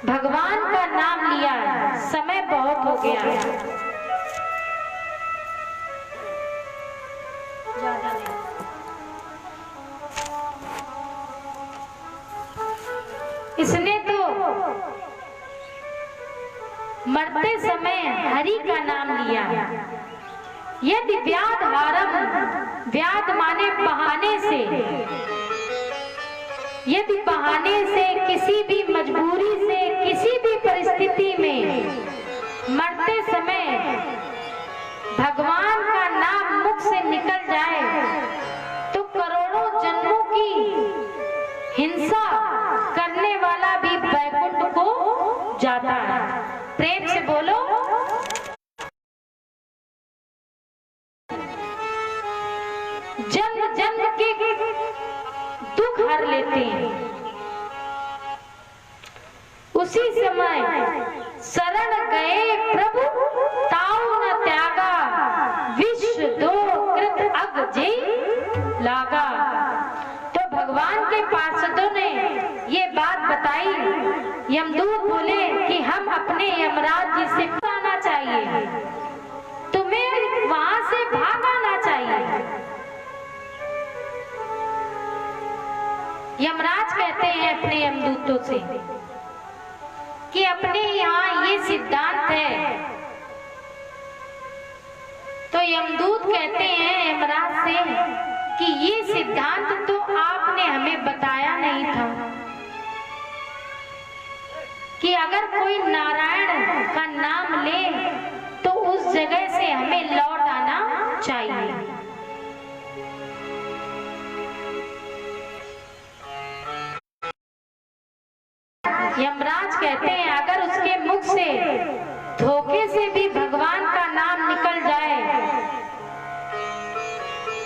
भगवान का नाम लिया, समय बहुत हो गया है। ज्यादा नहीं। इसने तो मरते समय हरि का नाम लिया। यदि व्याध हारम, व्याध माने बहाने से, यदि बहाने से किसी भी मजबूरी से किसी भी परिस्थिति में मरते समय भगवान का नाम मुख से निकल जाए तो करोड़ों जन्मों की हिंसा करने वाला भी वैकुंठ को जाता है। प्रेम से बोलो, जन्म जन्म के दुख हर लेते हैं। उसी समय शरण गए प्रभु ताऊ न त्यागा, विश्व दो कृत अग जे लागा। तो भगवान के पार्षदों ने ये बात बताई। यमदूत बोले कि हम अपने यमराज जी से आना चाहिए, तुम्हें वहां से भाग आना चाहिए। यमराज कहते हैं अपने यमदूतों से कि अपने यहाँ ये सिद्धांत है। तो यमदूत कहते हैं यमराज से कि ये सिद्धांत तो आपने हमें बताया नहीं था कि अगर कोई नारायण का नाम ले तो उस जगह से हमें लौट आना चाहिए। यमराज कहते हैं अगर उसके मुख से धोखे से भी भगवान का नाम निकल जाए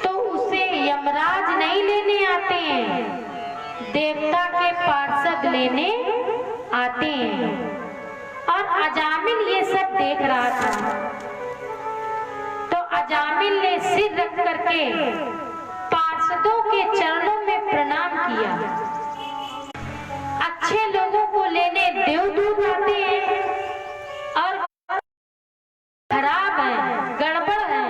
तो उसे यमराज नहीं लेने आते हैं, देवता के पार्षद लेने आते हैं। और अजामिल ये सब देख रहा था। तो अजामिल ने सिर रख करके पार्षदों के चरणों में प्रणाम किया। अच्छे लोगों को लेने देवदूत आते हैं और खराब है, गड़बड़ है।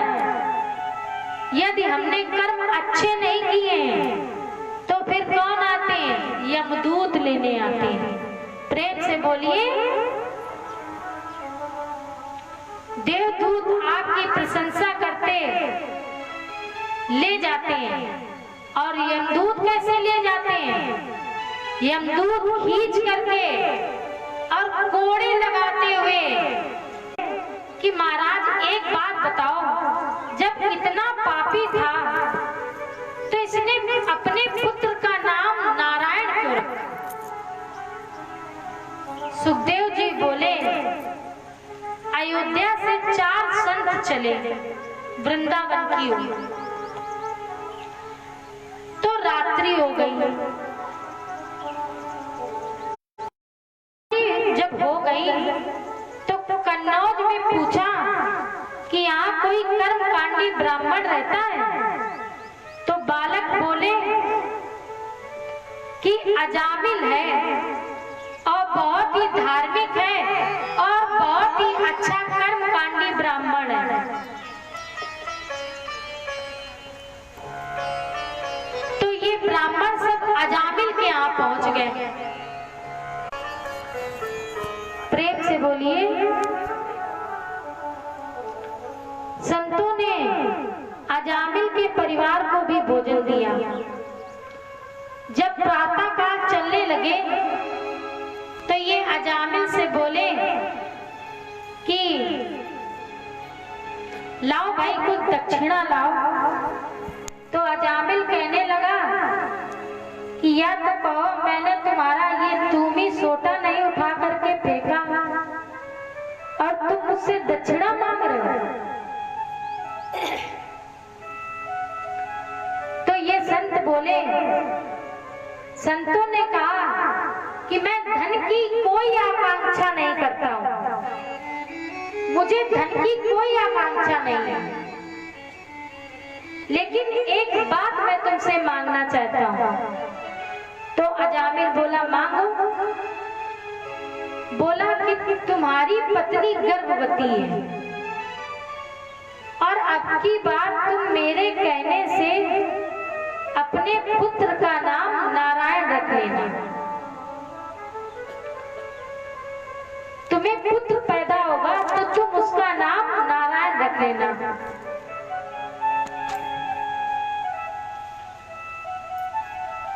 यदि हमने कर्म अच्छे नहीं किए तो फिर कौन आते हैं? यमदूत लेने आते हैं। प्रेम से बोलिए, देवदूत आपकी प्रशंसा करते ले जाते हैं। और यमदूत कैसे ले जाते हैं? यमदूत खींच करके और कोड़े लगाते हुए कि महाराज एक बात बताओ, जब इतना पापी था तो इसने अपने पुत्र का नाम नारायण क्यों रखा? सुखदेव जी बोले, अयोध्या से 4 संत चले वृंदावन की ओर। तो रात्रि हो गई। जब हो गई तो कन्नौज में पूछा कि यहाँ कोई कर्मकांडी ब्राह्मण रहता है? तो बालक बोले कि अजामिल है और बहुत ही धार्मिक है और बहुत ही अच्छा कर्मकांडी ब्राह्मण है। तो ये ब्राह्मण सब अजामिल के यहाँ पहुंच गए। प्रेम से बोलिए, संतों ने अजामिल के परिवार को भी भोजन दिया। जब प्रातः काल चलने लगे तो ये अजामिल से बोले कि लाओ भाई कुछ दक्षिणा लाओ। तो अजामिल कहने लगा कि या तो कहो मैंने तुम्हारा ये तुमी सोटा नहीं उठा करके फेंका और तुम मुझसे दक्षिणा मांग रहे हो। तो ये संत बोले बोले, संतों ने कहा कि मैं धन की कोई आकांक्षा नहीं करता हूं, मुझे धन की कोई आकांक्षा नहीं है, लेकिन एक बात मैं तुमसे मांगना चाहता हूं। तो अजामिल बोला, मांगो। बोला कि तुम्हारी पत्नी गर्भवती है और अब की बार तुम मेरे कहने से अपने पुत्र का नाम नारायण रख लेना। तुम्हें पुत्र पैदा होगा तो तुम उसका नाम नारायण रख लेना।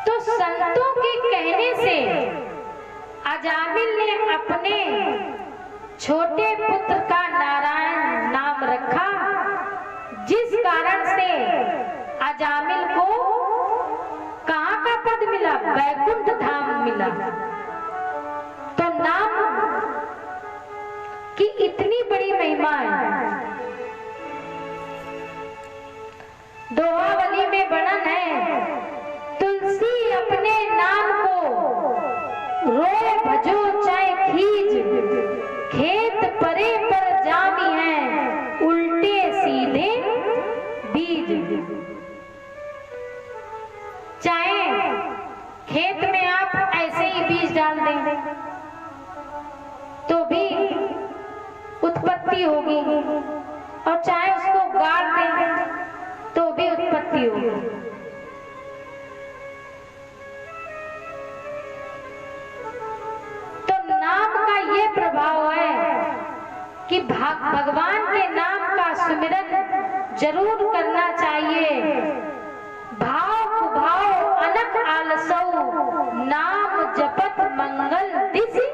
तो संतों के कहने से अजामिल ने अपने छोटे पुत्र का नारायण नाम रखा, जिस कारण से अजामिल को कहाँ का पद मिला? वैकुंठ धाम मिला। तो नाम की इतनी बड़ी महिमा है। दोहावली में वर्णन है, तुलसी अपने नाम को रोए भजो चाहे खींच, खेत परे पर जामी है उल्टे सीधे बीज। चाहे खेत में आप ऐसे ही बीज डाल दें तो भी उत्पत्ति होगी, और चाहे उसको गाड़ दें तो भी उत्पत्ति होगी। नाम का ये प्रभाव है कि भगवान के नाम का सुमिरन जरूर करना चाहिए। भाव कुभाव अनक आलसौ, नाम जपत मंगल दिसि।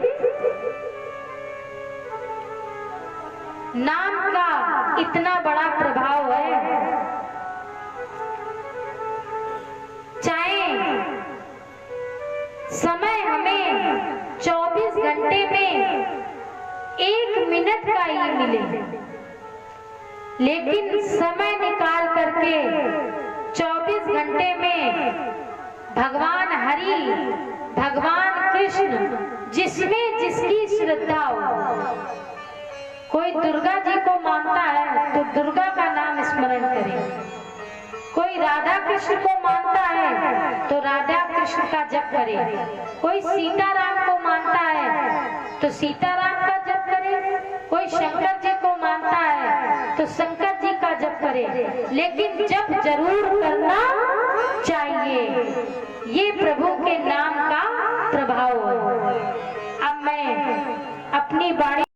नाम का इतना बड़ा प्रभाव है, चाहे समय हमें 24 घंटे में 1 मिनट का ही मिले, लेकिन समय निकाल करके 24 घंटे में भगवान हरि, भगवान कृष्ण, जिसमें जिसकी श्रद्धा हो, कोई दुर्गा जी को मानता है तो दुर्गा का नाम स्मरण करे, कोई राधा कृष्ण को मानता है तो राधा कृष्ण का जप करे, कोई सीताराम को मानता है तो सीताराम का जप करे, कोई शंकर जी को मानता है तो शंकर जी का जप करे, लेकिन जप जरूर करना चाहिए। ये प्रभु के नाम का प्रभाव है। अब मैं अपनी वाणी